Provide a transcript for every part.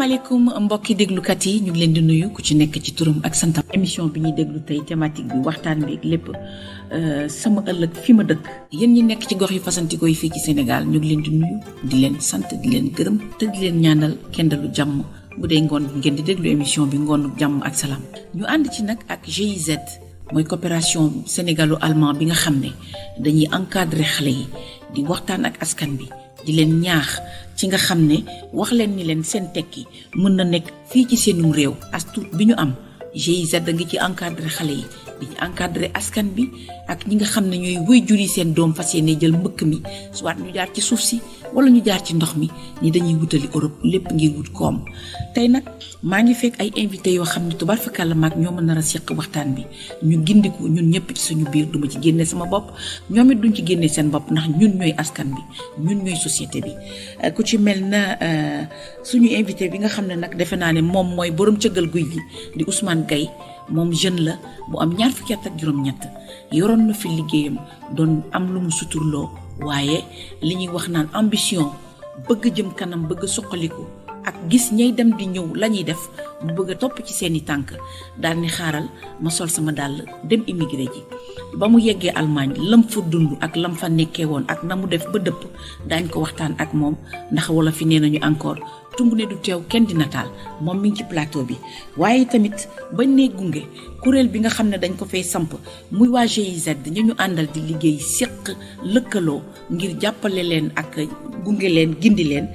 asalaamaaleykum mbokki déglukat yi ñu ngi leen di nuyu ku ci nekk ci turam ak santam. émission bi ñuy déglu tey thématique bi waxtaan bi ak lépp sama ëllëg fi ma dëkk. yéen ñi nekk ci gox yu fasantikoo yi fii ci Sénégal ñu ngi leen di nuyu di leen sant di leen gërëm te di leen ñaanal kendalu jàmm bu dee ngoon ngeen di déglu émission bi ngoonu jàmm ak salaam. ñu ànd ci nag ak GIZ mooy coopération sénégalo-allemand bi nga xam ne dañuy encadrer xale yi di waxtaan ak askan bi. di leen ñaax ci nga xam ne wax leen ni leen seen tekki mën na nekk fii ci seenum réew as tuut bi ñu am GIZ da ngi ci encadré xale yi di ci encadré askan bi ak ñi nga xam ne ñooy wëy juri seen doom fas yéene jël mbëkk mi soit ñu jaar ci suuf si wala ñu jaar ci ndox mi ni dañuy wutali Europe lépp ngir wut koom. tey nag maa ngi fekk ay invité yoo xam ne tubaar fakàlla maag ñoo mën nar a seq waxtaan bi ñu gindiku ñun ñëpp ci suñu biir duma ci génne sama bopp ñoom it duñ ci génne seen bopp ndax ñun ñooy askan bi ñun ñooy société bi. ku ci mel na suñu invité bi nga xam ne nag defe naa ne moom mooy borom cëggal guy gi di Ousmane Gaye moom jeune la bu am ñaar fukki at ak juróom-ñett yoroon na fi liggéeyam doon am lu mu suturloo waaye li ñuy wax naan ambition bëgg jëm kanam bëgg suqaliku ak gis ñay dem di ñëw la ñuy def mu bëgg a topp ci seeni tànk daal ni xaaral ma sol sama dàll dem immigré ji ba mu yeggee Allemagne lam fa dund ak lam fa nekkee woon ak na mu def ba dëpp daañ ko waxtaan ak moom ndax wala fi nee nañu encore tungu ne du teew kenn di nataal moom mi ngi ci plateau bi waaye tamit bañ ne gunge kuréel bi nga xam ne dañ ko fay samp muy waa GIZ ñu àndal di liggéey séq lëkkaloo ngir jàppale leen ak gunge leen gindi leen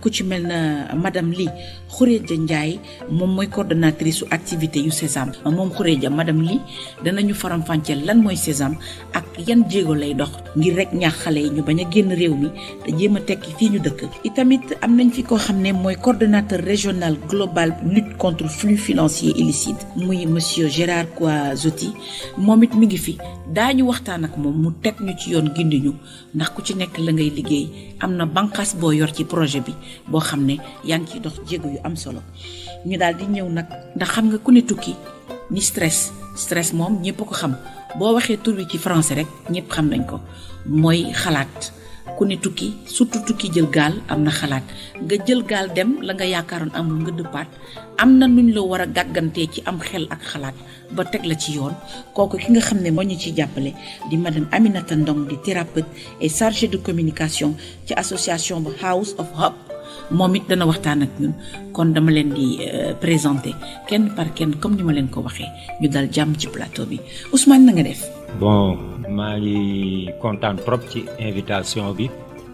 ku ci mel na madame Ly Khourédia Ndiaye moom mooy coordonnatrice su activité yu Sésame moom Khourédia madame Ly danañu faram-fàcceel lan mooy Sésame ak yan jéego lay dox ngir rek ñaax xale yi ñu bañ a génn réew mi te jéem a tekki fii ñu dëkk. itamit am nañ fi koo xam ne mooy coordonnateur régional global lutte contre flux financier illicite muy monsieur Gérard Kouazotti moom it mi ngi fi daañu waxtaan ak moom mu teg ñu ci yoon gindi ñu ndax ku ci nekk la ngay liggéey am na bànqaas boo yor ci projet bi boo xam ne yaa ngi ciy dox jéego yu am solo ñu daal di ñëw nag ndax xam nga ku ne tukki ni stress moom ñëpp ko xam boo waxee tur bi ci français rek ñëpp xam nañ ko mooy xalaat ku ne tukki surtout tukki jël gaal am na xalaat nga jël gaal dem la nga yaakaaroon amul nga dëppaat am na nuñ la war a gàggantee ci am xel ak xalaat ba teg la ci yoon kooku ki nga xam ne moo ñu ciy jàppale di madame Aminata Ndong di thérapeute et chargée de communication ci association bu House of Hope moom it dana waxtaan ak ñun kon dama leen di présenter kenn par kenn comme ni ma leen ko waxee ñu dal jàmm ci plateau bi Ousmane na nga def. bon maa ngi kontaan trop ci invitation bi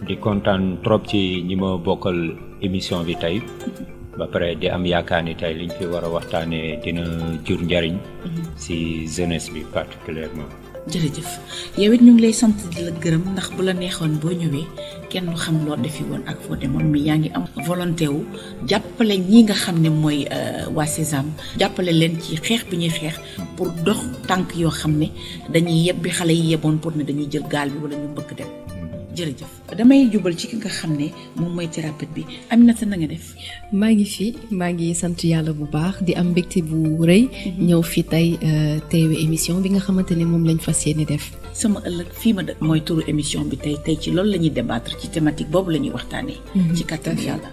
di kontaan trop ci ñi ma bokkal émission bi tey ba pare di am yaakaar ni tey liñ fi war a waxtaanee dina jur njariñ ci jeunesse bi particulièrement jërëjëf yow it ñu ngi lay sant di la gërëm ndax bu la neexoon boo ñëwee kenn du xam loo defi woon ak foo demoon mi yaa ngi am volonté wu jàppale ñi nga xam ne mooy waa Sésame jàppale leen ci xeex bi ñuy xeex pour dox tànk yoo xam ne dañuy yebbi xale yi yeboon pour ne dañuy jël gaal bi wala ñu bëgg dem jërëjëf damay jubal ci ki nga xam ne moom mooy thérapeute bi Aminata na nga def. maa ngi sant yàlla bu baax di am mbégte bu rëy. ñëw fi tey teewe émission bi nga xamante ne moom lañ fas yéene def. sama ëllëg fii ma dëkk mooy turu émission bi tey ci loolu la ñuy débattre ci thématique boobu la ñuy waxtaanee. ci kattan yàlla.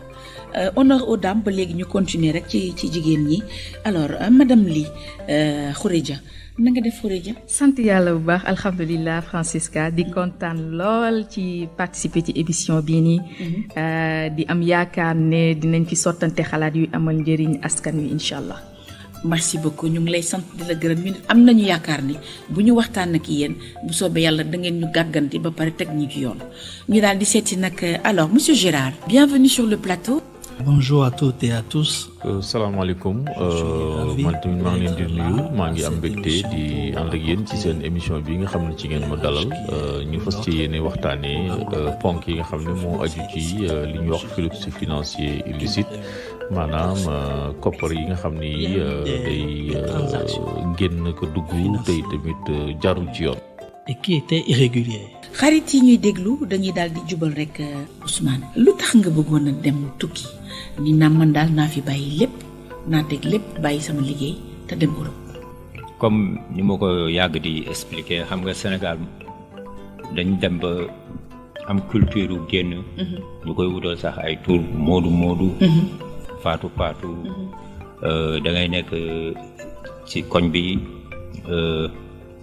honneur aux dames ba léegi ñu continuer rek ci jigéen ñi alors madame Ly Khourédia na nga def Khourédia. sant yàlla bu baax alhamdulilah Francisca di kontaan lool ci participer ci émission bii nii. di am yaakaar ne dinañ fi sottante xalaat yu amal njëriñ askan wi incha allah. merci beaucoup ñu ngi lay sant di la gërëm ñu am nañu yaakaar ni bu ñu waxtaan ak yéen bu soobee yàlla da ngeen ñu gàgganti ba pare teg ñu ci yoon ñu daal di seeti nag alors monsieur Gérard bienvenue sur le plateau. Bonjour à toutes et à tous. salaamaaleykum man tamit maa ngi leen di nuyu maa ngi am mbégte di ànd ak yéen ci seen émission bi nga xam ne ci ngeen ma dalal ñu fas ci yéene waxtaanee ponk yi nga xam ne moo aju ci li ñuy wax flux financier illicite maanaam koppar yi nga xam ni day génn ko dugg tey tamit jarul ci yoon. Et qui était irrégulier. xarit yi ñuy déglu dañuy daal di jubal rek Ousmane lu tax nga bëggoon a dem tukki ni naa man daal naa fi bàyyi lépp naa teg lépp bàyyi sama liggéey te dem Europe. comme ni ma ko yàgg di expliquer xam nga Sénégal dañ dem ba am culture génn ñu koy wutal sax ay tur moodu faatu da ngay nekk ci koñ bi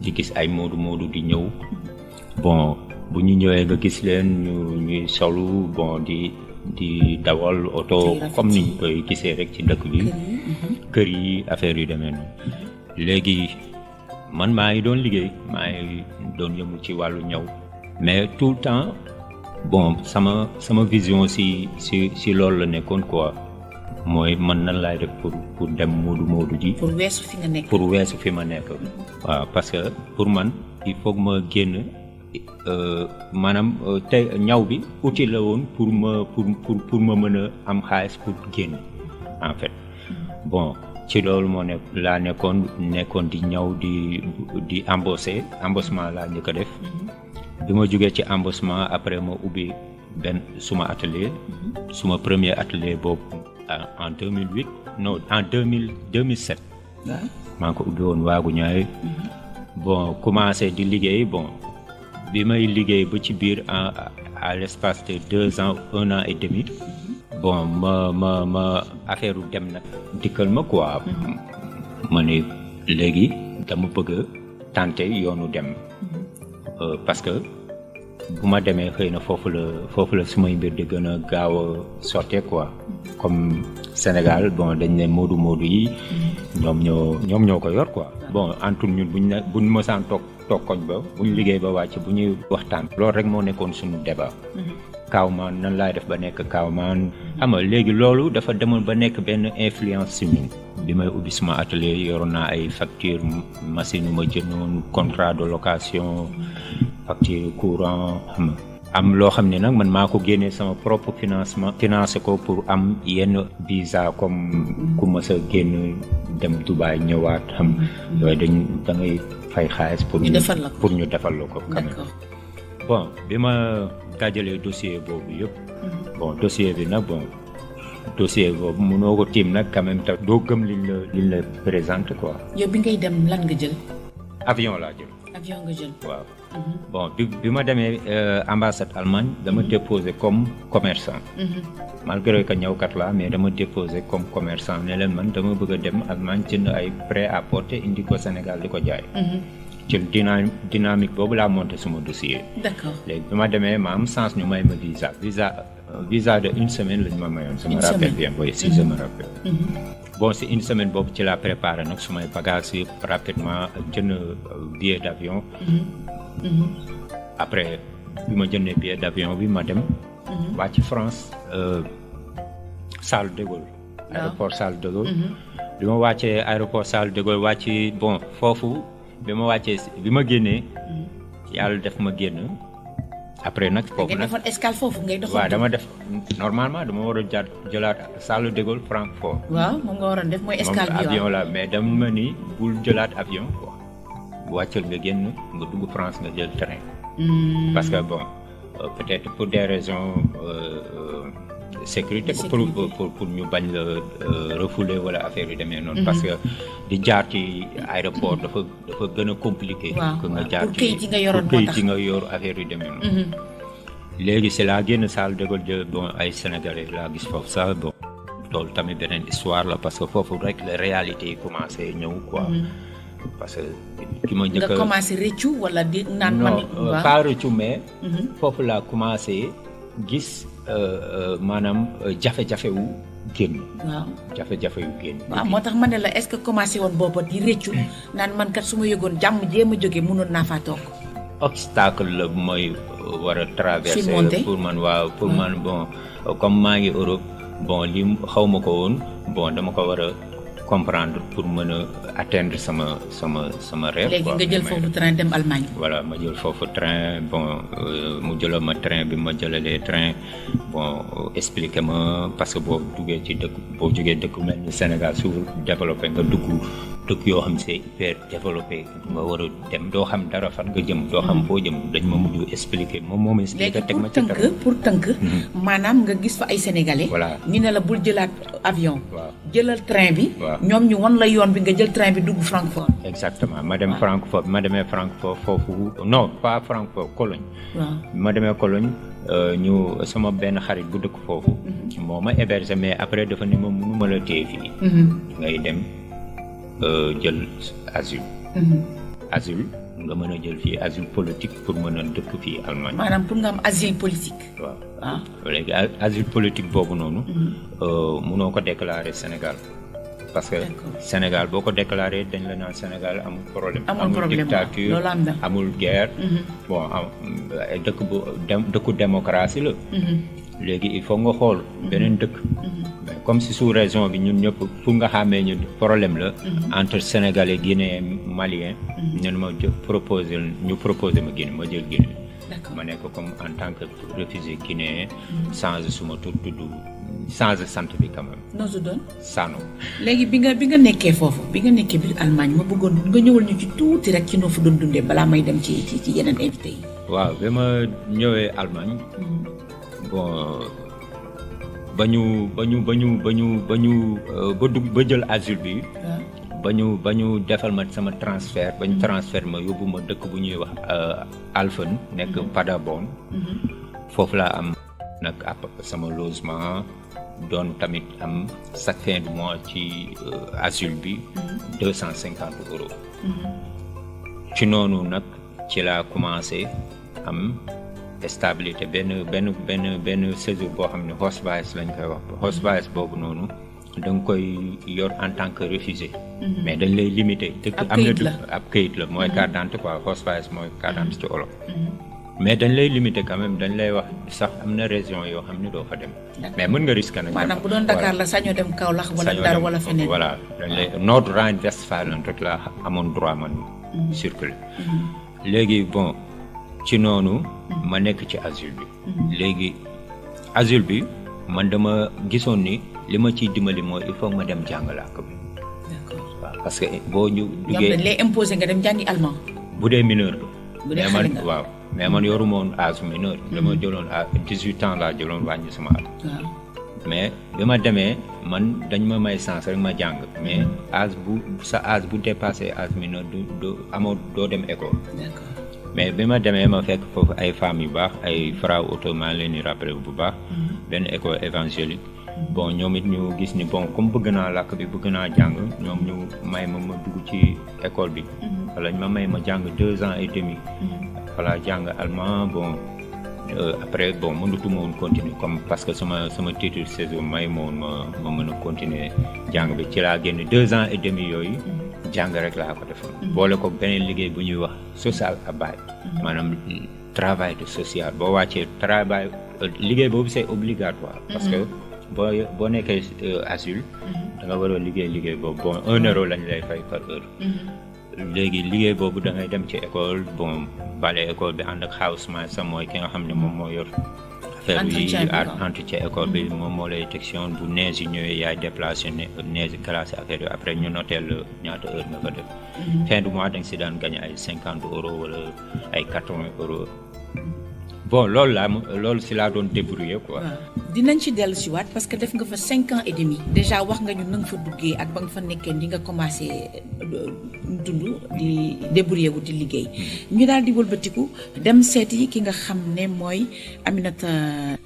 di gis ay moodu di ñëw bon bu ñu ñëwee nga gis leen ñuy solu bon di dawal oto comme niñ koy gisee rek ci dëkk bi kër yi affaire yu demee noonu léegi man maa ngi doon liggéey maa ngi doon yëngu ci wàllu ñaw mais tout le temps bon sama vision si loolu la nekkoon quoi mooy man nan laay def pour dem moodu ji pour weesu fi nga nekk waaw parce que pour man il faut que ma génn maanaam tey ñaw bi outil la woon pour ma mën a am xaalis pour génn en fait bon ci loolu moo laa nekkoon di ñaw di embauchement laa njëkk a def bi ma jógee ci embauchement après ma ubbi suma atelier suma premier atelier boobu en 2008 non en 2007 maa ngi ko ubbi woon waagu ñaay bon commencé di liggéey bon bi may liggéey ba ci biir à l'espace de 2 ans 1 an et demi bon ma affaire u dem na dikkal ma quoi ma ne léegi dama bëgg a tenter yoonu dem parce que bu ma demee xëy na foofu la sumay mbir di gën a gaaw a sottee quoi comme Sénégal bon dañ ne moodu yi ñoom ñoo ko yor quoi bon entre ñun buñ mësaan toog koñ ba buñ liggéey ba wàcc bu ñuy waxtaan loolu rek moo nekkoon suñu débat Kawman nan laay def ba nekk Kawman xam nga léegi loolu dafa demoon ba nekk benn influence si ñun bi may ubbi suma atelier yoroon naa ay facture machine yu ma jëndoon contrat de location facture courant xam nga am loo xam ne nag man maa ko génnee sama propre financé ko pour am yenn visa comme ku ma sa génn dem Dubaï ñëwaat xam yooyu da ngay fay xaalis pour ñu defal la ko quand même bon bi ma dajalee dossier boobu yëpp bon dossier bi nag bon dossier boobu mënoo ko tiim nag quand même doo gëm liñ la présente quoi. yow bi ngay dem lan nga jël. avion laa jël. avion nga jël. waaw bon bi ma demee ambassade Allemagne dama déposé comme commerçant. malgré que ñëwkat laa mais dama déposé comme commerçant ne leen man dama bëgg a dem Allemagne jënd ay prêt à porter indi ko Sénégal di ko jaay. ci dynamique boobu laa monté suma dossier. d'accord léegi bi ma demee ma am chance ñu may ma visa de 1 semaine lañ ma mayoon. je me rappelle bien oui si je me rappelle. bon si 1 semaine boobu ci laa préparé nag sumay bagages yi rapidement jënd billet d'avion. après bi ma jëndee billet d'avion bi ma dem. wàcc France Charles de Gaulle. aéroport Charles de Gaulle. bi ma wàccee aéroport Charles de Gaulle wàcc bon foofu. bi ma wàccee bi ma génnee yàlla def ma génn après nag foofu nag defoon escale foofu ngay doxal. waaw dama def normalement dama war a jëlaat Charles de Gaulle Francfort. waaw moom nga waroon def mooy escale bi avion la mais dama ma ni bul jëlaat avion quoi wàccal nga génn nga dugg France nga jël train. parce que bon peut-être pour des raisons sécurité pour ñu bañ la refouler wala affaire yu demee noonu. parce que di jaar ci aéroport dafa gën a compliqué. que nga jaar ci pour këyit yi nga yor affaire yu demee noonu. léegi c'est la génn Charles de Gaulle bon ay sénégalais laa gis foofu sax bon loolu tamit beneen histoire la parce que foofu rek la réalité yi commencé ñëw quoi. parce que ki ma njëkk a nga commencé rëccu wala di naan man. non pas rëccu mais. foofu laa commencé gis. maanaam jafe-jafe wu génn. waaw jafe-jafe yu génn. waaw moo tax ma ne la est-ce que commencé woon booba di rëccu naan man kat su ma yëgoon jàmm jéem a jóge mënoon naa faa toog. obstacle la bu may war a traverser pour man waaw pour man bon comme maa ngi Europe bon li xaw ma ko woon bon dama ko war a comprendre pour mën a atteindre sama rêve. léegi nga jël foofu train dem Allemagne. voilà ma jël foofu train bon mu jëlal ma train bi ma jëlalee train bon expliquer ma parce que boo jógee dëkk mel ni Sénégal su développé nga dugg dëkk yoo xam c'est hyper développé nga war a dem doo xam dara fan nga jëm doo xam foo jëm dañ ma mujj expliquer moom moo ma expliquer teg ma ci dara pour tënk maanaam nga gis fa ay sénégalais voilà ñu ne la bul jëlaat avion waaw jëlal train bi waaw ñoom ñu won la yoon bi nga jël train bi dugg Francfort exactement ma dem Francfort ma demee Francfort foofu non pas Francfort Cologne waaw ma demee Cologne ñu sama benn xarit bu dëkk foofu moo ma hébergé mais après dafa ne ma mënuma la téye fii ngay dem jël asile asile nga mën a jël fii asile politique pour mën a dëkk fii Allemagne maanaam pour nga am asile politique waaw léegi asile politique boobu noonu mënoo ko déclarer Sénégal parce que Sénégal boo ko déclaré dañ la naan Sénégal amul problème amul dictature amul guerre bon dëkku démocratie la léegi il faut nga xool beneen dëkk mais comme si sous région bi ñun ñëpp fu nga xamee ñu problème la entre sénégalais guinéen malien ñun ma proposé ma Guinée ma jël Guinée ma nekk comme en tant que réfugié guinéen changer suma tur tudd changer sant bi quand même noo su doon Sano léegi bi nga nekkee foofu bi nga nekkee biir Allemagne ma bëggoon nga ñëwal ñu ci tuuti rek ci noo fa doon dundee balaa may dem ci yeneen invité yi waaw ba ma ñëwee Allemagne bon ba jël asile bi ba ñu defal ma sama transfert ba ñu transfert ma yóbbu ma dëkk bu ñuy wax Alphen nekk Paderborn foofu laa am nag sama logement doon tamit am chaque fin du mois ci asile bi 250 €. ci noonu nag ci laa commencé am stabilité benn séjour boo xam ne Hausweis lañ koy wax Hausweis boobu noonu da nga koy yor en tant que réfugié mais dañ lay limité dëkk am na ab këyit la mooy carte d'identité quoi Hausweis mooy carte d'identité ci olof mais dañ lay limité quand même dañ lay wax sax am na région yoo xam ne doo fa dem mais mën nga risque nag maanaam bu doon Dakar la sañoo dem Kaolack wala Ndar wala feneen voilà dañ lay Nord Rhine-Westphalie rek la amoon droit man circuler léegi bon ci noonu ma nekk ci asile bi léegi asile bi man dama gisoon ni li ma ciy dimbali mooy il faut ma dem jàng làkk bi waaw parce que boo ñu duggee dañ lay imposer nga dem jàngi allemand bu dee mineur bu dee mais man waaw mais man yoruma woon âge mineur dama jëloon à 18 ans laa jëloon wàññi sama at mais bi ma demee man dañ ma may chance rek ma jàng mais âge bu dépassé âge mineur doo dem école mais bi ma demee ma fekk foofu ay femmes yu baax ay frères ottomans leen di rappelé bu baax benn école évangélique bon ñoom it ñu gis ni bon comme bëgg naa làkk bi bëgg naa jàng ñoom ñu may ma dugg ci école bi wala ma may ma jàng 2 ans et demi voilà jàng allemand bon après bon mënatuma woon continuer comme parce que sama titre séjour may ma woon ma mën a continuer jàng bi ci laa génn 2 ans et demi yooyu jàng rek laa ko defoon boole ko beneen liggéey bu ñuy wax social abaay maanaam travail de social boo wàccee travail liggéey boobu c'est obligatoire parce que boo nekkee asile da nga war a liggéey boobu bon 1 € lañ lay fay par heure léegi liggéey boobu da ngay dem ci école bon bale école bi ànd ak Hausmeister mooy ki nga xam ne moom moo yor affaire yi entretien école bi moom moo lay section bu neige yi ñëwee yaay déplacé neige classé affaire yi après ñu noteel ñaata heure nga fa def fin du mois da nga si daan gagné ay 50 € wala ay 80 €. bon loolu si laa doon débrouiller quoi. dinañ ci dellu si waat parce que def nga fa 5 ans et demi déjà wax nga ñu na nga fa duggee ak ba nga fa nekkee di nga commencé dund di débrouiller wu di liggéey ñu daal di wëlbatiku dem seeti ki nga xam ne mooy Aminata.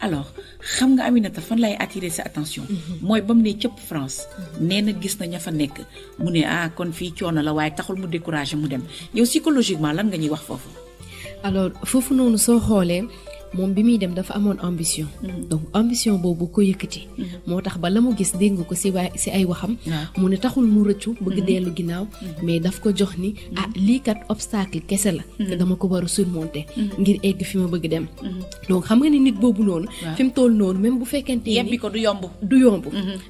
alors xam nga Aminata fan lay attirer sa attention mooy ba mu ne cëpp France nee na gis na ña fa nekk mu ne kon fii coono la waaye taxul mu découragé mu dem yow psychologiquement lan nga ñuy wax foofu. alors foofu noonu soo xoolee moom bi muy dem dafa amoon ambition donc ambition boobu ko yëkkati moo tax ba la mu gis dégg nga ko si ay waxam mu ne taxul mu rëccu bëgg dellu ginnaaw mais daf ko jox ni lii kat obstacle kese la te dama ko war a surmonter ngir egg fi ma bëgg dem donc xam nga ni nit boobu noonu fi mu toll noonu même bu fekkente ni yebbi ko du yomb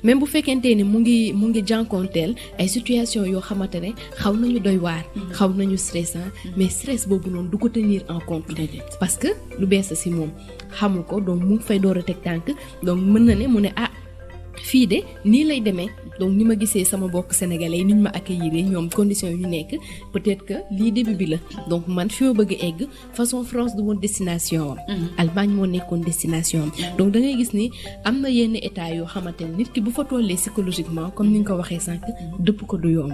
même bu fekkente ni mu ngi jànkoonteel ay situation yoo xamante ne xaw nañu doy waar xaw nañu stressant mais stress boobu noonu du ko tenir en compte parce que lu bees si moom xamul ko donc mu ngi fay door a teg tànk donc mën na ne mu ne fii de nii lay demee donc ni ma gisee sama bokk sénégalais yi ni ñu ma accueillir ñoom conditions yu ñu nekk peut-être que lii début bi la donc man fi ma bëgg a egg façon France du woon destination am Allemagne moo nekkoon destination am donc da ngay gis ni am na yenn état yoo xamante ne nit ki bu fa tollee psychologiquement comme ni nga ko waxee sànq dëpp ko du yomb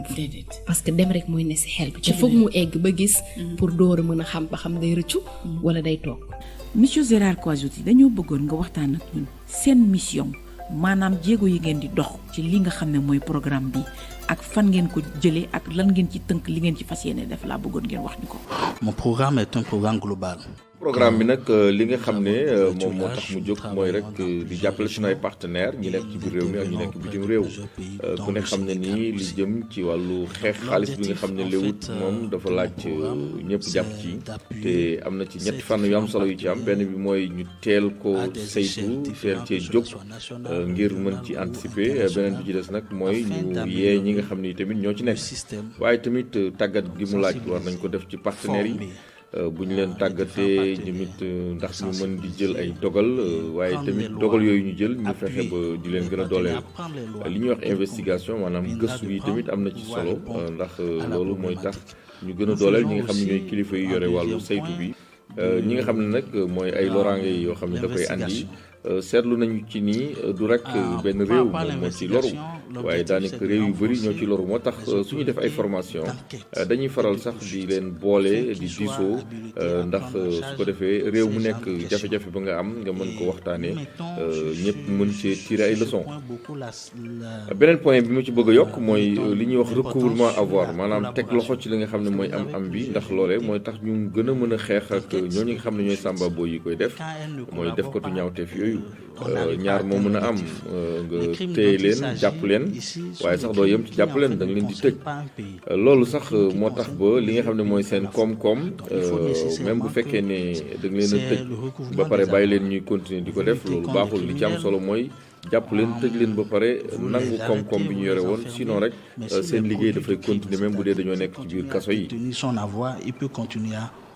parce que dem rek mooy ne si xel bi te foog mu egg ba gis pour door a mën a xam ba xam day rëccu wala day toog. Monsieur Gérard Kouazouti dañoo bëggoon nga waxtaan ak ñun seen mission maanaam jéego yi ngeen di dox ci li nga xam ne mooy programme bi ak fan ngeen ko jëlee ak lan ngeen ci tënk li ngeen ci fas yéene def laa bëggoon ngeen wax ñu ko. Mon programme est un programme global. programme bi nag li nga xam ne moom moo tax mu jóg mooy rek di jàppale suñu ay partenaires ñi nekk ci biir réew mi ak ñi nekk bitim réew ku ne xam ne nii li jëm ci wàllu xeex xaalis bi nga xam ne léwut moom dafa laaj ñëpp jàpp ci te am na ci ñetti fànn yu am solo yu ci am benn bi mooy ñu teel ko saytu teel cee jóg ngir mën ci anticiper beneen bi ci des nag mooy ñu yee ñi nga xam ne tamit ñoo ci nekk waaye tamit tàggat gi mu laaj war nañ ko def ci partenaires yi bu ñu leen tàggatee tamit ndax ñu mën di jël ay dogal waaye tamit dogal yooyu ñu jël ñu fexe ba di leen gën a dooleel li ñuy wax investigation maanaam gëstu yi tamit am na ci solo ndax loolu mooy tax ñu gën a dooleel ñi nga xam ne ñooy kilifa yi yore wàllu saytu bi ñi nga xam ne nag mooy ay loraange yoo xam ne da koy andi seetlu nañu ci nii du rek benn réew moom moo ci loru waaye daanaka réew yu bëri ñoo ci loru moo tax suñu def ay formation dañuy faral sax di leen boole di diisoo ndax su ko defee réew mu nekk jafe-jafe ba nga am nga mën ko waxtaanee ñëpp mën cee tirer ay leçons. beneen point bi mu ci bëgg a yokk mooy li ñuy wax recouvrement avoir maanaam teg loxo ci li nga xam ne mooy am bi ndax loolee mooy tax ñu gën a mën a xeex ak ñooñu nga xam ne ñooy sàmba booy yi koy def mooy def ko tu ñaawteef yooyu ñaar moo mën a am nga téye leen jàpp leen waaye sax doo yem ci jàpp leen da nga leen di tëj loolu sax moo tax ba li nga xam ne mooy seen koom-koom même bu fekkee ne da nga leen a tëj ba pare bàyyi leen ñuy continuer di ko def loolu baaxul li ci am solo mooy jàpp leen tëj leen ba pare nangu koom-koom bi ñu yore woon sinon rek seen liggéey dafay continuer même bu dee dañoo nekk ci biir kaso yi.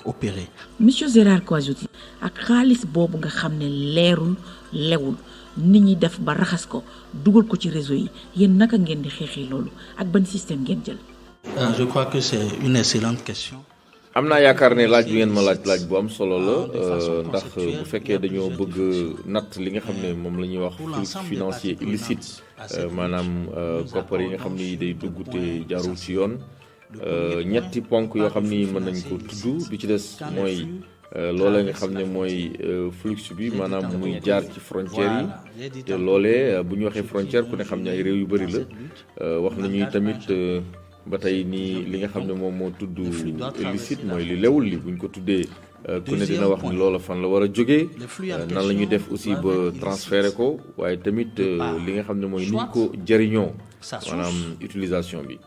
Opérer. Monsieur Gérard Kouazouti ak xaalis boobu nga xam ne leerul lewul nit ñi def ba raxas ko dugal ko ci réseau yi yéen naka ngeen di xeexee loolu ak ban système ngeen jël. Je crois que c'est une excellente question. am naa yaakaar ne laaj bi ngeen ma laaj bu am solo la ndax bu fekkee dañoo bëgg natt li nga xam ne moom la ñuy wax flux financier illicite maanaam koppar yi nga xam ni day dugg te jaarul ci yoon. ñetti ponk yoo xam ni mën nañ ko tudd bi ci des mooy loolee nga xam ne mooy flux bi maanaam muy jaar ci frontières yi te loolee bu ñu waxee frontière ku ne xam ne ay réew yu bëri la wax nañuy tamit ba tey nii li nga xam ne moom moo tudd illicite mooy li lewul li buñ ko tuddee ku ne dina wax ni loola fan la war a jógee nan la ñuy def aussi ba transférer ko waaye tamit li nga xam ne mooy niñ ko jëriñoo maanaam utilisation bi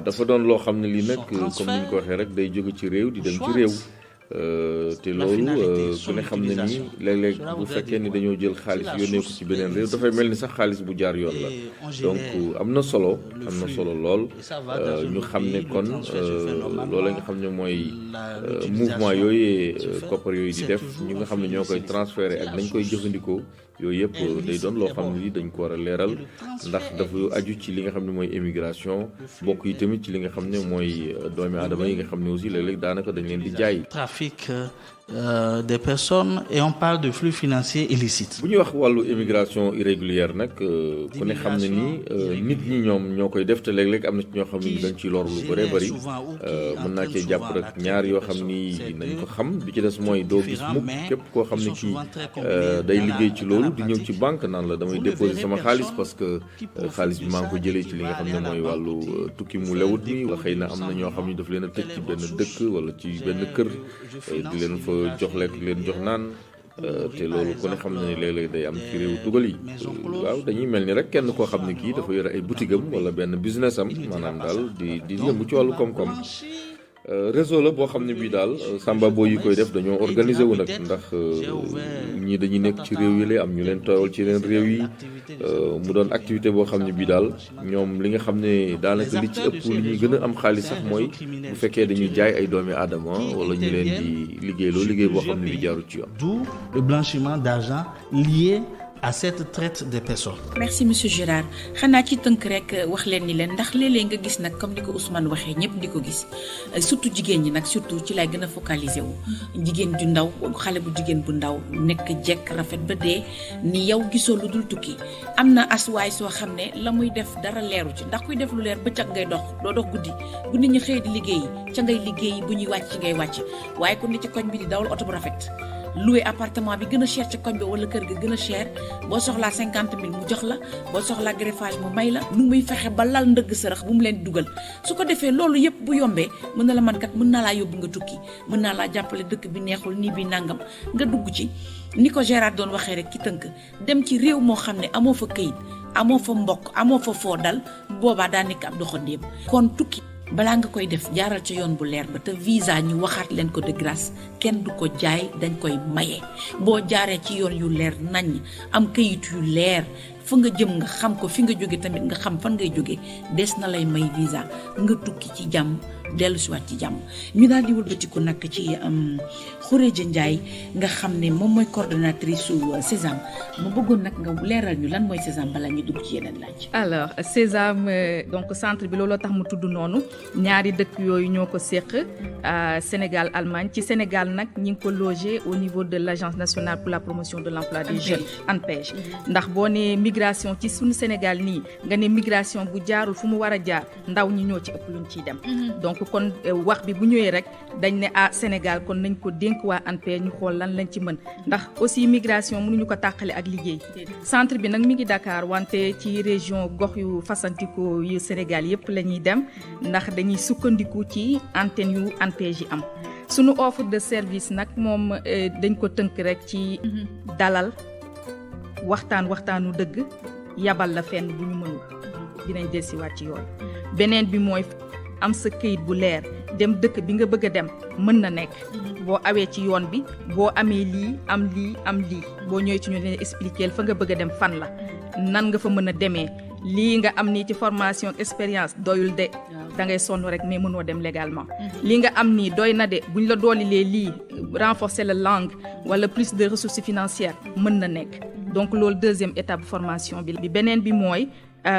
dafa doon loo xam ne lii nag comme ni ñu ko waxee rek day jóge ci réew di dem ci réew te loolu ku ne xam ne nii léeg-léeg bu fekkee ni dañoo jël xaalis yónnee ko ci beneen réew dafay mel ni sax xaalis bu jaar yoon la donc am na solo lool ñu xam ne kon loolu nga xam ne mooy mouvement yooyu koppar yooyu di def ñi nga xam ne ñoo koy transféré ak nañ koy jëfandikoo yooyu yëpp day doon loo xam ne lii dañ ko war a leeral ndax dafa aju ci li nga xam ne mooy émigration bokk yi tamit ci li nga xam ne mooy doomi aadama yi nga xam ne aussi léeg-léeg daanaka dañ leen di jaay. Trafic des personnes et on parle de flux financiers illicites. bu ñuy wax wàllu immigration irrégulière nag ku ne xam ne ni nit ñi ñoom ñoo koy def te léeg-léeg am na ci ñoo xam ne dañ ciy lor lu bëree bëri mën naa cee jàpp rek ñaar yoo xam ni nañ ko xam bi ci des mooy doo gis mukk képp koo xam ne kii day liggéey ci loolu di ñëw ci banque naan la damay déposer sama xaalis parce que xaalis bi maa ngi ko jëlee ci li nga xam ne mooy wàllu tukki mu lewut mi wala xëy na am na ñoo xam ni daf leen a tëj ci benn dëkk wala ci benn kër di leen fa jox lekk leen jox naan te loolu ku ne xam ne léeg-léeg day am ci réew tugal yi waaw dañuy mel ni rek kenn koo xam ne kii dafa yore ay boutique am wala benn business am maanaam daal di yëngu ci wàllu koom-koom réseau la boo xam ne bii daal samba boo yi koy def dañoo organiser wu nag ndax ñii dañuy nekk ci réew yi la am ñu leen tooyal ci yeneen réew yi mu doon activité boo xam ne bii daal ñoom li nga xam ne daanaka li ci ëpp li ñuy gën a am xaalis sax mooy bu fekkee dañuy jaay ay doomi aadama wala ñu leen di liggéeyloo liggéey boo xam ne bi jaarut ci yoon. D'où le blanchiment d'argent lié à cette traite des personnes. Merci monsieur Gérard xanaa ci tënk rek wax leen ni leen ndax léeg-léeg nga gis nag comme ni ko Ousmane waxee ñëpp di ko gis surtout jigéen ñi nag surtout ci lay gën a focaliser wu jigéen ju ndaw xale bu jigéen bu ndaw nekk jekk rafet ba dee ni yow gisoo lu dul tukki am na aswaay soo xam ne la muy def dara leeru ci ndax kuy def lu leer bëccëg ngay dox doo dox guddi bu nit ñi xëy di liggéeyi ca ngay liggéeyi bu ñuy wàcc ci ngay wàcc waaye ku ne ci koñ bi di dawal oto bu rafet loué appartement bi gën a cher ci koñ bi wala kër ga gën a cher boo soxlaa 50 000 mu jox la boo soxlaa greffage mu may la nu muy fexe ba lal ndëgg sërëx bu mu leen dugal su ko defee loolu yëpp bu yombee mën na la man kat mën naa laa yóbbu nga tukki mën naa laa jàppale dëkk bi neexul nii bi nangam nga dugg ci ni ko Gérard doon waxee rek ci tënk dem ci réew moo xam ne amoo fa këyit amoo fa mbokk amoo fa foo dal boobaa daa nekk ab doxandéem kon tukki balaa nga koy def jaaral ca yoon bu leer ba te visa ñu waxaat leen ko de grâce kenn du ko jaay dañ koy maye boo jaaree ci yoon yu leer nañ am kayit yu leer fa nga jëm nga xam ko fi nga jóge tamit nga xam fan ngay jóge des na lay may visa nga tukki ci jàmm dellu si waat ci jàmm ñu daal di wëlbatiku nag ci Khourédia Ndiaye nga xam ne moom mooy coordonnatrice su Sésame mu bëggoon nag nga leeral ñu lan mooy Sésame balaa ñu dugg ci yeneen laaj. alors Sésame donc centre bi looloo tax mu tudd noonu ñaari dëkk yooyu ñoo ko séq Sénégal Allemagne ci Sénégal nag ñi ngi ko logé au niveau de l' agence nationale pour la promotion de l' emploi des jeunes ANPEJ ndax boo nee migration ci suñu Sénégal nii nga ne migration bu jaarul fu mu war a jaar ndaw ñi ñoo ci ëpp luñ ciy dem donc kon wax bi bu ñëwee rek dañ ne Sénégal kon nañ ko dénk waa ANPEJ ñu xool lan lañ ci mën ndax aussi migration mënuñu ko tàqale ak liggéey centre bi nag mi ngi Dakar wante ci région gox yu fasantikoo yu Sénégal yëpp la ñuy dem ndax dañuy sukkandiku ci antenne yu ANPEJ yi am suñu offre de service nag moom dañ ko tënk rek ci dalal waxtaanu dëgg yabal la fenn bu ñu mënul dinañ desiwaat ci yoon beneen bi mooy am sa këyit bu leer dem dëkk bi nga bëgg a dem mën na nekk boo awee ci yoon bi boo amee lii am lii boo ñëwee ci ñu leen expliquer fa nga bëgg a dem fan la nan nga fa mën a demee lii nga am nii ci formation expérience doyul de da ngay sonn rek mais mënoo dem légalement lii nga am nii doy na de buñ la doolilee lii renforcer la langue wala plus de ressources financières mën na nekk donc loolu deuxième étape formation bi beneen bi mooy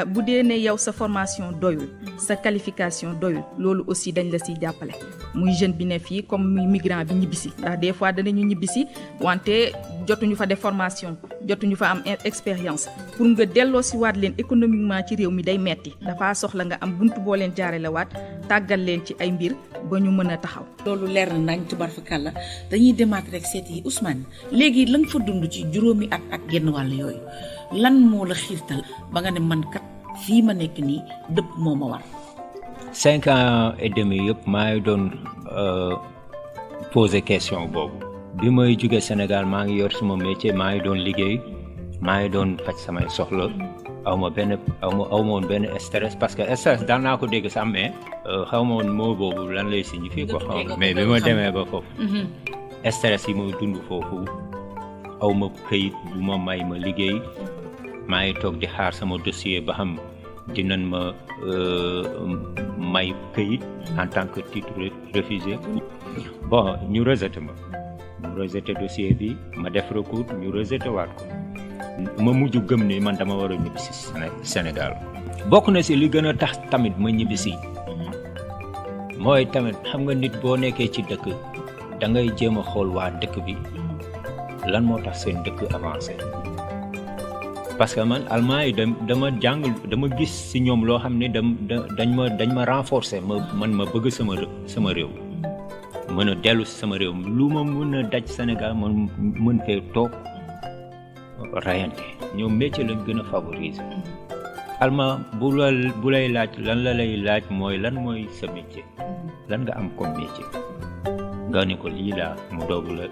bu dee ne yow sa formation doyul sa qualification doyul loolu aussi dañ la siy jàppale muy jeune bi ne fii comme muy migrant bi ñibbisi ndax des fois danañu ñibbisi wante jotuñu fa def formation jotuñu fa am expérience pour nga delloo si waat leen économiquement ci réew mi day metti dafa soxla nga am buntu boo leen jaarale waat tàggal leen ci ay mbir ba ñu mën a taxaw. loolu leer na nañ tubarfakàlla dañuy demaat rek seeti Ousmane léegi la nga fa dund ci juróomi at ak genn wàll yooyu lan moo la xiirtal ba nga ne man kat fii ma nekk nii dëpp moo ma war. 5 ans et demi yëpp maa ngi doon poser question boobu bi may jóge Sénégal maa ngi yor suma métier maa ngi doon liggéey maa ngi doon faj samay soxla aw ma woon benn stress parce que stress daan naa ko dégg sax mais xaw ma woon moo boobu lan lay signifier ko xaw mais bi ma demee ba foofu stress yi muy dund foofu aw ma këyit bu ma may ma liggéey maa ngi toog di xaar sama dossier ba xam dinañ ma may këyit en tant que titre refusé bon ñu rejeté dossier bi ma def recours ñu rejeté waat ko ma mujj gëm ni man dama war a ñibbisi Sénégal bokk na si li gën a tax tamit ma ñibbisi mooy tamit xam nga nit boo nekkee ci dëkk da ngay jéem a xool waa dëkk bi lan moo tax seen dëkk avancé parce que man allemand yi dama gis si ñoom loo xam ne dañ ma renforcer ma bëgg sama réew mën a dellu si sama réew lu ma mën a daj Sénégal man mën fee toog rayante ñoom métier lañ gën a favoriser allemand bu lay laaj lan la lay laaj mooy lan mooy sa métier lan nga am comme métier nga ne ko lii laa mu doogu la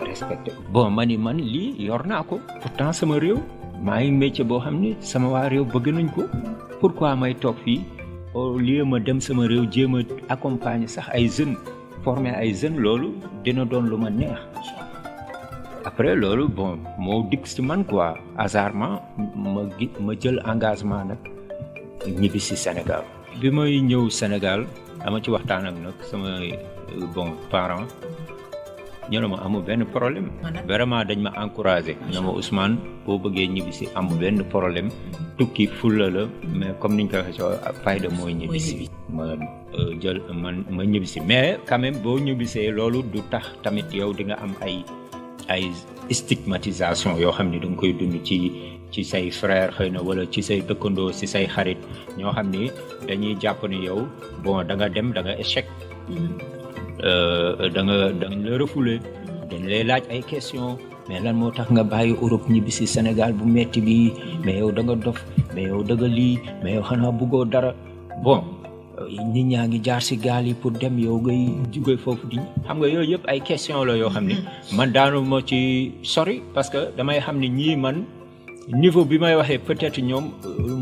respecté bon man lii yor naa ko pourtant sama réew maa ngi métier boo xam ne sama waa réew bëgg nañ ko pourquoi may toog fii au lieu ma dem sama réew jéem a accompagner sax ay jeunes former ay jeunes loolu dina doon lu ma neex après loolu bon moo dikk ci man quoi hasardement ma jël engagement nag ñibbi ci Sénégal bi may ñëw Sénégal dama ci waxtaan ak nag sama bon parents ñu ne ma amul benn problème vraiment dañ ma encouragé na ma Ousmane boo bëggee ñibbisi amul benn problème tukki fulla la mais comme niñ ko waxee soo fayda mooy ñibbisi ma jël ma ñibbisi mais quand même boo ñibbisee loolu du tax tamit yow di nga am ay stigmatisation yoo xam ne da nga koy dund ci say frère xëy na wala ci say dëkkandoo ci say xarit ñoo xam ni dañuy jàpp ni yow bon da nga dem da nga échec dañ la refoulé dañ lay laaj ay question mais lan moo tax nga bàyyi Europe ñibbi si Sénégal bu metti bi mais yow da nga dof mais yow da nga lii mais yow xanaa bëggoo dara bon nit ñaa ngi jaar si gaal yi pour dem yow ngay jóge foofu di xam nga yooyu yëpp ay question la yoo xam ne man daanu ma ci sori parce que damay xam ne ñii man niveau bi may waxee peut-être ñoom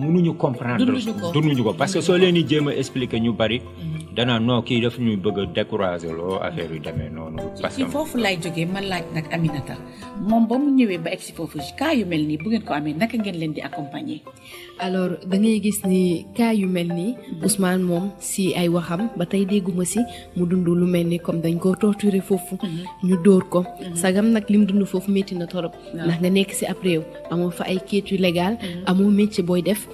mënuñu comprendre dunduñu ko parce que soo leen di jéem a expliquer ñu bari danaa non kii daf ñuy bëgg a décourager loo affaire yu demee noonu. parce que ci foofu lay jógee man laaj nag Aminata moom ba mu ñëwee ba egg si foofu cas yu mel nii bu ngeen ko amee naka ngeen leen di accompagner. alors da ngay gis ni cas yu mel nii Ousmane moom si ay waxam ba tey dégguma si mu dund lu mel ni comme dañ ko torturer foofu. ñu dóor ko. sagam nag li mu dund foofu métti na torop. ndax nga nekk si ab réew amoo fa ay kayit yu légal. amoo métier booy def.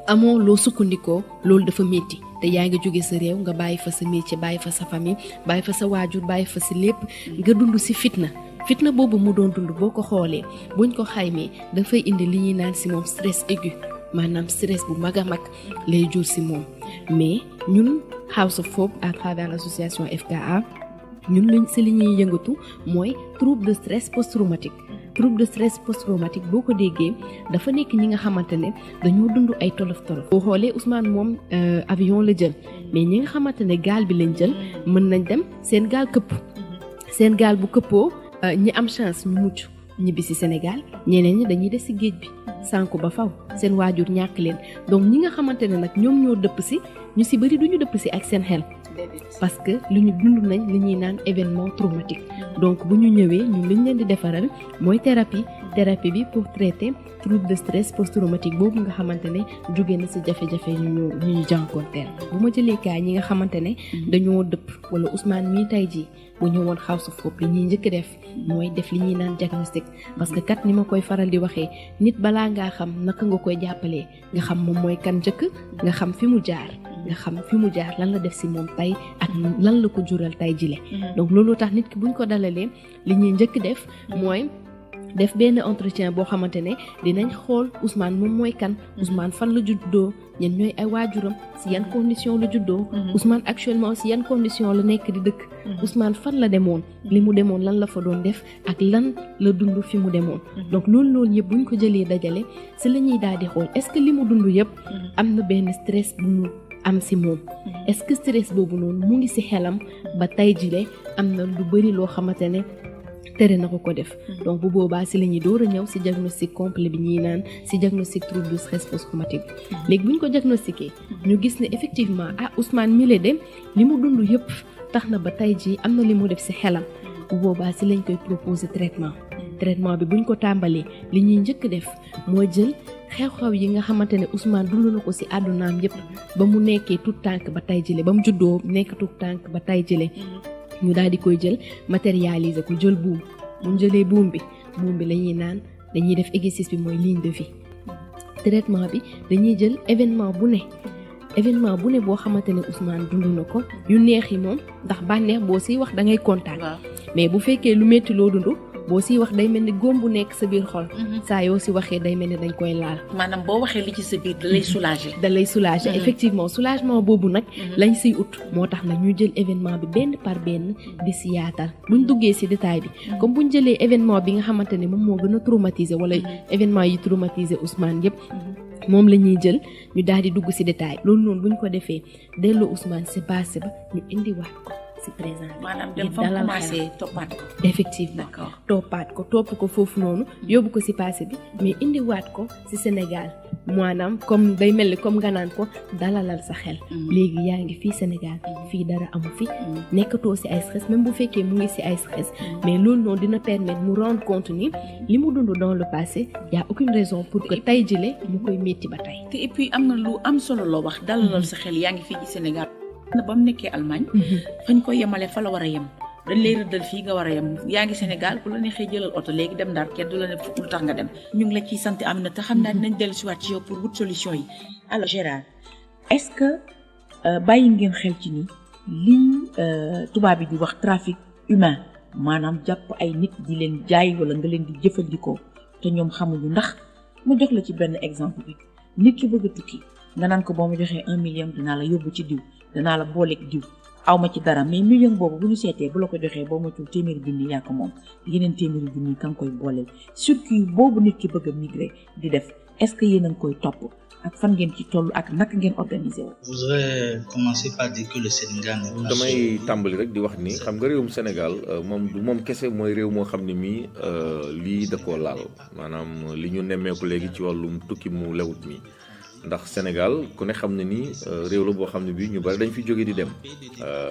amoo loo sukkandikoo loolu dafa métti te yaa ngi jóge sa réew nga bàyyi fa sa métier bàyyi fa sa famille bàyyi fa sa waajur bàyyi fa si lépp nga dund si fitna boobu mu doon dund boo ko xoolee buñ ko xaymee dafay indi li ñuy naan si moom stress aigu maanaam stress bu mag a mag lay jur si moom mais ñun House of Hope à travers l'association FKA ñun luñ si li ñuy yëngatu mooy trouble de stress post-traumatique boo ko déggee dafa nekk ñi nga xamante ne dañoo dund ay tolof boo xoolee Ousmane moom avion la jël mais ñi nga xamante ne gaal bi lañ jël mën nañ dem seen gaal këpp seen gaal bu këppoo ñi am chance ñu mucc ñibbi si Sénégal ñeneen ñi dañuy des si géej bi sànku ba faw seen waajur ñàkk leen donc ñi nga xamante ne nag ñoom ñoo dëpp si ñu si bëri duñu dëpp si ak seen xel parce que lu ñu dund nañ li ñuy naan événement traumatique donc bu ñu ñëwee ñun li ñu leen di defaral mooy thérapie bi pour traiter trouble de stress post-traumatique boobu nga xamante ne jóge na si jafe-jafe ñu jànkoonteel bu ma jëlee kaay ñi nga xamante ne dañoo dëpp wala Ousmane mii tey jii bu ñëwoon House of Hope li ñuy njëkk def mooy def li ñuy naan diagnostic parce que kat ni ma koy faral di waxee nit balaa ngaa xam naka nga koy jàppalee nga xam moom mooy kan njëkk nga xam fi mu jaar lan la def si moom tey ak lan la ko jural tey jile donc loolu tax nit ki buñ ko dalalee li ñuy njëkk def mooy def benn entretien boo xamante ne dinañ xool Ousmane moom mooy kan Ousmane fan la juddoo ñen ñooy ay waajuram si yan condition la juddoo Ousmane actuellement si yan condition la nekk di dëkk Ousmane fan la demoon li mu demoon lan la fa doon def ak lan la dund fi mu demoon donc loolu yëpp buñ ko jëlee dajale si la ñuy daal di xool est-ce que li mu dund yëpp am na benn stress bu mu am si moom est-ce que stress boobu noonu mu ngi si xelam ba tey jile am na lu bari loo xamante ne tere na ko def donc bu boobaa si la ñuy door a ñëw si diagnostic complet bi ñuy naan si diagnostic trouble de stress post-traumatique léegi bu ñu ko diagnostiqué ñu gis ne effectivement Ousmane mi de li mu dund yëpp tax na ba tey jii am na li mu def si xelam bu boobaa si lañ koy proposer traitement bi buñ ko tàmbalee li ñuy njëkk def mooy jël xew-xew yi nga xamante ne Ousmane dund na ko si àddunaam yëpp ba mu nekkee tout tànk ba tey jële ba mu juddoo nekk tout tànk ba tey jële ñu daal di koy jël matérialiser ko jël buum bu ñu jëlee buum bi la ñuy naan dañuy def exercice bi mooy ligne de vie traitement bi dañuy jël événement bu ne boo xamante ne Ousmane dund na ko yu neex yi moom ndax bànneex boo siy wax da ngay kontaan mais bu fekkee lu métti loo dund boo siy wax day mel ni góom bu nekk sa biir xol saa yoo si waxee day mel ni dañ koy laal maanaam boo waxee li ci sa biir da lay soulager effectivement soulagement boobu nag lañ siy ut moo tax nag ñu jël événement bi benn par benn di si yaatal buñ duggee si détail bi comme buñ jëlee événement bi nga xamante ne moom moo gën a traumatiser wala événement yi traumatiser Ousmane yëpp moom la ñuy jël ñu daal di dugg si détail loolu noonu buñ ko defee delloo Ousmane si passé ba ñu indiwaat ko si présent maanaam dem fa commencé toppaat ko effectivement topp ko foofu noonu yóbbu ko si passé bi mais indiwaat ko si Sénégal maanaam comme day mel ni comme nga naan ko dalalal sa xel léegi yaa ngi fii Sénégal fii dara amu fi nekkatoo si ay stress même bu fekkee mu ngi si ay stress mais loolu noonu dina permettre mu rendre compte ni li mu dund dans le passé y a aucune raison pour que tey jile mu koy métti ba tey te et puis am na lu am solo loo wax dalalal sa xel yaa ngi fii ci Sénégal na ba mu nekkee Allemagne fañ ko yemale fa la war a yem dañ lay rëddal fii nga war a yem yaa ngi Sénégal bu la neexee jëlal oto léegi dem Ndar kenn du la ne lu tax nga dem ñu ngi la ciy sant am na te xam naa dinañ dellu si waat ci yow pour wut solution yi. alors Gérard est-ce que bàyyi ngeen xel ci ni lii tubaab bi di wax trafic humain maanaam jàpp ay nit di leen jaay wala nga leen di jëfandikoo te ñoom xamuñu ndax mu jox la ci benn exemple bi nit ki bëgg a tukki nga naan ko boo ma joxee 1 million dinaa la yóbbu ci diw dinaa la booleeg diw aw ma ci dara mais million boobu bu ñu seetee bu la ko joxee boo ma tuul téeméeri junni yaa ko moom yeneen téeméeri junni ka nga koy booleel circuit boobu nit ki bëgg a migrer di def est-ce que yéen a ngi koy topp ak fan ngeen ci toll ak naka ngeen organiser wu. Je voudrais commencer par dire que le Sénégal n'est pas damay tàmbali rek di wax ni xam nga réewum Sénégal moom du moom kese mooy réew moo xam ne mii lii da koo laal maanaam li ñu nemmeeku léegi ci wàllum tukki mu lewut mi ndax Sénégal ku ne xam ne ni réew la boo xam ne bii ñu bari dañ fi jóge di dem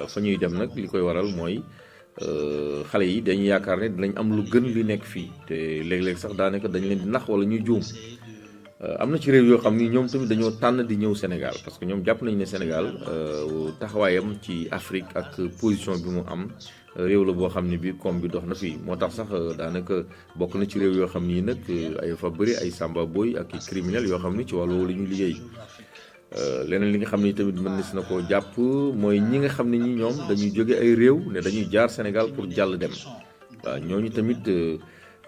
fa ñuy dem nag li koy waral mooy xale yi dañuy yaakaar ne dinañ am lu gën li nekk fii te léeg-léeg sax daanaka dañ leen di nax wala ñuy juum. am na ci réew yoo xam ni ñoom tamit dañoo tànn di ñëw Sénégal parce que ñoom jàpp nañu ne Sénégal taxawaayam ci Afrique ak position bi mu am réew la boo xam ne bii koom bi dox na fii moo tax sax daanaka bokk na ci réew yoo xam ni nag ay fa bëri ay samba boy ak i criminel yoo xam ni ci wàllu la ñuy liggéey leneen li nga xam ni tamit mën na si na koo jàpp mooy ñi nga xam ne ñi ñoom dañuy jóge ay réew ne dañuy jaar Sénégal pour jàll dem waaw ñooñu tamit.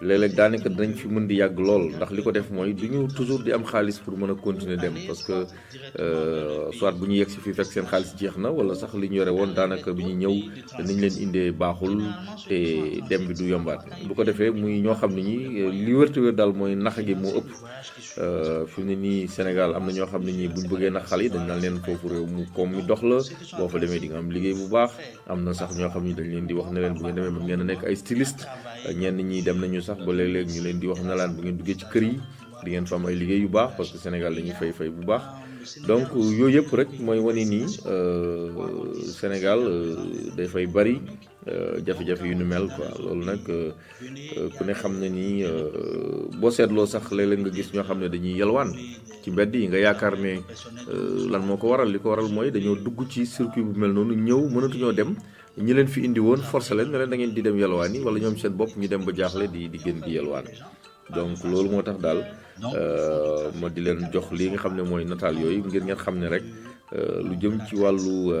léeg-léeg daanaka dinañ fi mën di yàgg lool ndax li ko def mooy du ñu toujours di am xaalis pour mën a continuer dem parce que soit bu ñu yegg si fii fekk seen xaalis jeex na wala sax li ñu yore woon daanaka bi ñu ñëw niñ leen indee baaxul te dem bi du yombaat bu ko defee muy ñoo xam ne ñi li wërte wér daal mooy nax gi moo ëpp fi mu ne nii Sénégal am na ñoo xam ne ñi buñ bëggee nax xale yi dañ naan leen foofu réew mu koom mi dox la boo fa demee di nga am liggéey bu baax am na sax ñoo xam ne dañ leen di wax ne leen bu ngeen demee mën ngeen a nekk ay styliste ñenn ñi dem nañu sax ba léeg-léeg ñu leen di wax na laan bu ngeen duggee ci kër yi di ngeen fa am ay liggéey yu baax parce que Sénégal dañuy fay bu baax donc yooyu yëpp rek mooy wane nii Sénégal day fay bari jafe-jafe yu nu mel quoi loolu nag ku ne xam ne nii boo seetloo sax léeg-léeg nga gis ñoo xam ne dañuy yalwaan ci mbedd yi nga yaakaar ne lan moo ko waral li ko waral mooy dañoo dugg ci circuit bu mel noonu ñëw mënatuñoo dem ñi leen fi indi woon forcé leen ne leen da ngeen di dem yalwaan yi wala ñoom seen bopp ñu dem ba jaaxle di gën di yalwaan donc loolu moo tax daal ma di leen jox lii nga xam ne mooy nataal yooyu ngir ngeen xam ne rek lu jëm ci wàllu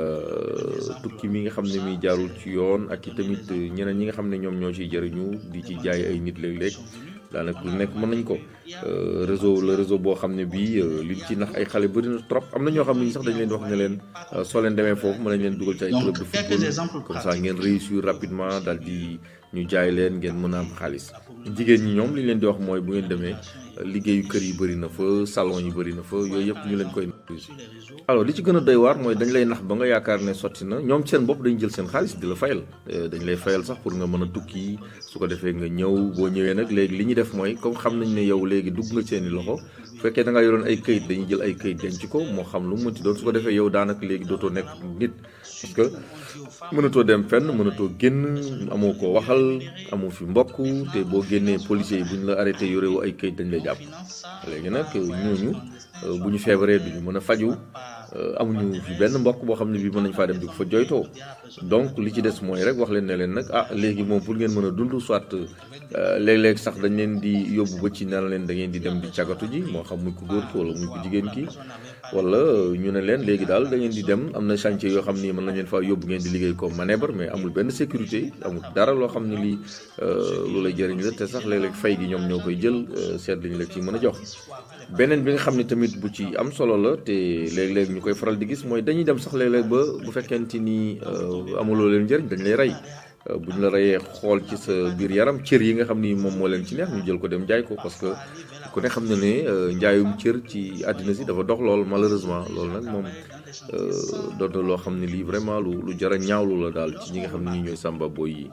tukki mi nga xam ne mi jaarul ci yoon ak i tamit ñeneen ñi nga xam ne ñoom ñoo ciy jëriñu di ci jaay ay nit léeg-léeg daanaka lu nekk mën nañ ko réseau boo xam ne bii liñ ci nax ay xale bëri na trop am na ñoo xam ne ñi sax dañ leen di wax ne leen soo leen demee foofu mën nañ leen dugal ci ay club de football comme ça ngeen réussir rapidement daal di ñu jaay leen ngeen mën a am xaalis jigéen ñi ñoom li ñu leen di wax mooy bu ngeen demee liggéeyu kër yi bëri na fa salon yi bëri na fa yooyu yëpp ñu leen koy alors li ci gën a doy waar mooy dañ lay nax ba nga yaakaar ne sotti na ñoom seen bopp dañ jël seen xaalis di la fayal dañ lay fayal sax pour nga mën a tukki su ko defee nga ñëw boo ñëwee nag léegi li ñuy def mooy comme xam nañ ne yow léegi dugg nga seeni loxo bu fekkee da nga yoroon ay këyit dañuy jël ay këyit denc ko moo xam lu mu mënti doon su ko defee yow daanaka léegi dootoo nekk nit parce que mënatoo dem fenn mënatoo génn amoo ko waxal amoo fi mbokk te boo génnee policiers yi bu ñu la arrêté yorewu ay këyit dañ lay jàpp léegi nag ñooñu bu ñu feebaree duñu mën a faju amuñu fi benn mbokk boo xam ne bii mën nañ faa dem di ko fa joytoo donc li ci des mooy rek wax leen ne leen nag léegi moom pour ngeen mën a dund soit léeg-léeg sax dañ leen di yóbbu ba ci naan leen da ngeen di dem di cagatu ji moo xam muy ko góor ki wala muy ko jigéen ki wala ñu ne leen léegi daal da ngeen di dem am na chantier yoo xam ni mën nañ leen faa yóbbu ngeen di liggéey comme manœuvre mais amul benn sécurité amul dara loo xam ne lii lu lay jëriñ la te sax léeg-léeg fay gi ñoom ñoo koy jël seet lañu la ci mën a jox beneen bi nga xam ne tamit bu ci am solo la te léeg-léeg ñu koy faral di gis mooy dañuy dem sax léeg-léeg ba bu fekkente ni amuloo leen njëriñ dañ lay rey bu ñu la reyee xool ci sa biir yaram cër yi nga xam ni moom moo leen ci neex ñu jël ko dem jaay ko parce que ku ne xam na ne njaayum cër ci àddina si dafa dox lool malheureusement loolu nag moom doon na loo xam ne lii vraiment lu jar a ñaawlu la daal ci ñi nga xam ne ñi ñooy sàmba boy yi.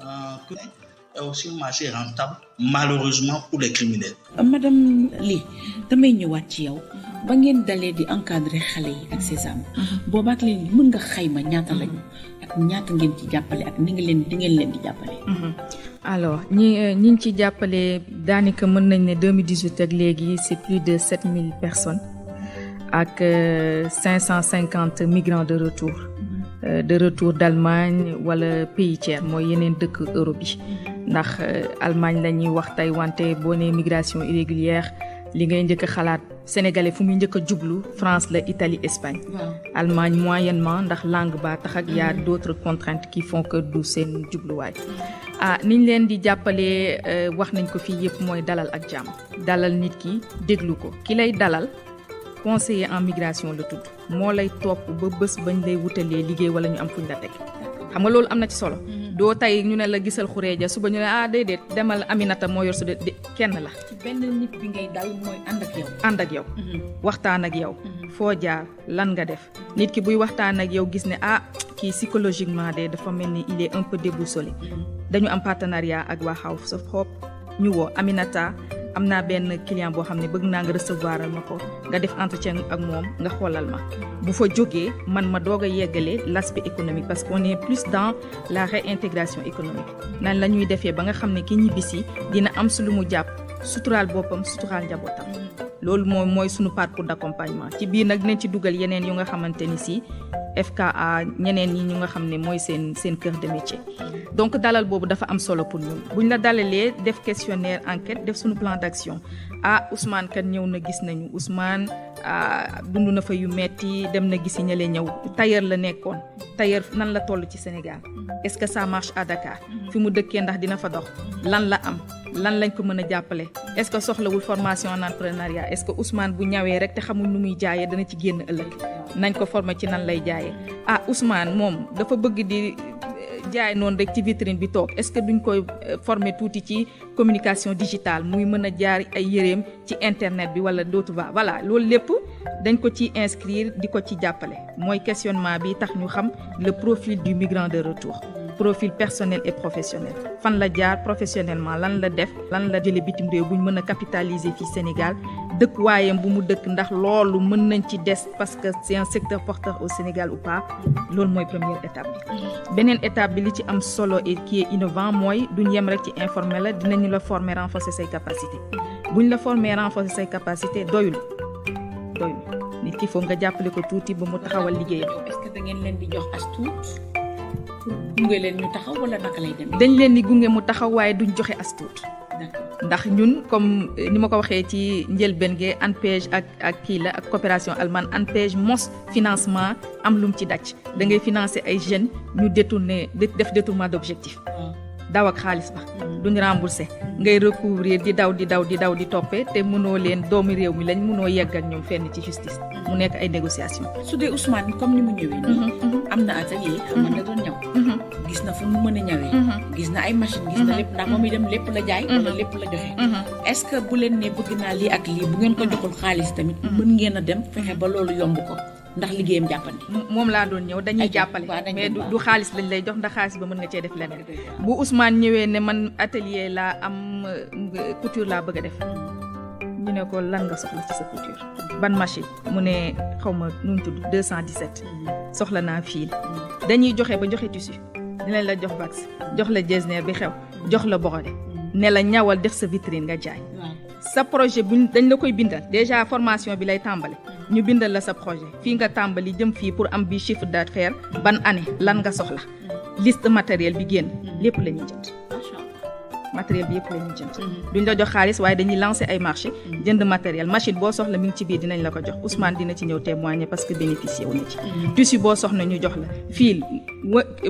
est aussi un marché rentable malheureusement pour les criminels. Madame Ly damay ñëwaat ci yow ba ngeen dalee di encadrer xale yi ak Sésame boobaak leen mën nga xayma ñaata lañu ak ñaata ngeen ci jàppale ak ni ngeen leen di jàppale. alors ñi ci jàppale daanaka mën nañ ne 2018 ak léegi c'est plus de 7000 personnes ak 550 migrants de retour de retour d'Allemagne wala pays tiers mooy yeneen dëkk Europe yi ndax Allemagne la ñuy wax tey wante boo nee migration irrégulière li ngay njëkk a xalaat sénégalais fu muy njëkk a jublu France la Italie Espagne. Allemagne moyennement ndax langue ba tax ak y a d'autres contraintes qui font que du seen jubluwaay. niñ leen di jàppalee wax nañ ko fii yëpp mooy dalal ak jàmm dalal nit ki déglu ko ki lay dalal conseiller en migration la tudd moo lay topp ba bés bañ lay wutalee liggéey wala ñu am fuñ la teg xam nga loolu am na ci solo. doo tey ñu ne la gisal Xureeja suba ñu ne déedéet demal Aminata moo yor su de kenn la. benn nit bi ngay dal mooy ànd ak yow. ànd ak yow. waxtaan ak yow. foo jaar lan nga def nit ki buy waxtaan ak yow gis ne kii psychologiquement de dafa mel ni il est un peu déboussolé. dañu am partenariat ak waa House of Hope ñu woo Aminata am naa benn client boo xam ne bëgg naa nga recevoir ma ko nga def entretien ak moom nga xoolal ma bu fa jógee man ma doog a yeggale l'aspect économique parce qu'on est plus dans la réintégration économique nan la ñuy defee ba nga xam ne ki ñibbisi dina am su lu mu jàpp suturaal boppam suturaal njabootam loolu mooy sunu parcours d'accompagnement ci biir nag dinañ ci dugal yeneen yu nga xamante ni si FKA ñeneen ñi ñu nga xam ne mooy seen cœur de métier donc dalal boobu dafa am solo pour ñun buñ la dalalee def questionnaire enquête def suñu plan d'action Ousmane kan ñëw na gis nañu Ousmane dund na fa yu metti dem na gisi ñale ñëw tailleur la nekkoon tailleur nan la toll ci Sénégal est-ce que ça marche à Dakar fi mu dëkkee ndax dina fa dox lan la am lan lañ ko mën a jàppale est-ce que soxlawul formation en entrepreneuriat est-ce que Ousmane bu ñawee rek te xamul nu muy jaayee dana ci génn ëllëg nañ ko former ci nan lay jaayee Ousmane moom dafa bëgg di jaay noonu rek ci vitrine bi toog est-ce que duñ koy former tuuti ci communication digitale muy mën a jaar ay yëreem ci internet bi wala dootu va voilà loolu lépp dañ ko ci inscrire di ko ci jàppale mooy questionnement bi tax ñu xam le profil du migrant de retour profil personnel et professionnel fan la jaar professionnellement lan la def lan la jële bitim réew buñ mën a capitaliser fii Sénégal dëkk waayam bu mu dëkk ndax loolu mën nañ ci des parce que c'est un secteur porteur au Sénégal ou pas loolu mooy première étape bi beneen étape bi li ci am solo et qui est innovant mooy duñ yem rek ci informel la dinañu la former renforcer say capacités buñ la former renforcer say capacités doyul nit ki foog nga jàppale ko tuuti ba mu taxawal liggéeyam. est-ce que da ngeen leen di jox as tuut pour gunge leen ñu taxaw wala naka lay demee. dañ leen di gunge mu taxaw waaye duñ joxe as tuut. d'accord ndax ñun comme ni ma ko waxee ci njëlbeen ge ANPEJ ak kii la ak coopération allemande ANPEJ mos financement am lum ci daj da ngay financer ay jeunes ñu def détournement d'objectif. daw ak xaalis ba duñ rembourser ngay recouvrir di daw di toppee te mënoo leen doomi réew mi lañ mënoo yegg ak ñoom fenn ci justice mu nekk ay négociation su dee Ousmane comme ni mu ñëwee nii am na atelier xam nga da doon ñaw gis na fu mu mën a ñawee gis na ay machine gis na lépp ndax moom itam lépp la jaay wala lépp la joxe est-ce que bu leen ne bëgg naa lii ak lii bu ngeen ko joxul xaalis tamit mën ngeen a dem fexe ba loolu yomb ko ndax liggéeyam jàppandi. moom laa doon ñëw dañuy jàppale mais du xaalis lañ lay jox ndax xaalis ba mën nga cee def leneen bu Ousmane ñëwee ne man atelier laa am couture laa bëgg a def ñu ne ko lan nga soxla ci sa couture ban machine mu ne xaw ma nu mu tudd 217 soxla naa fil dañuy joxe ba joxe tissu dinañ la jox wax jox la jesner bi xew jox la brodé ne la ñawal def sa vitrine nga jaay sa projet buñ dañ la koy bindal déjà formation bi lay tàmbale ñu bindal la sa projet fii nga tàmbali jëm fii pour am bi chiffre d'affaires ban année lan nga soxla liste matériel bi génn lépp la ñuy jënd matériel bi yëpp la ñuy jënd duñ la jox xaalis waaye dañuy lancer ay marché jënd matériel machine boo soxla mi ngi ci biir dinañ la ko jox Ousmane dina ci ñëw témoigner parce que bénéficié wu na ci tissu boo soxla ñu jox la fil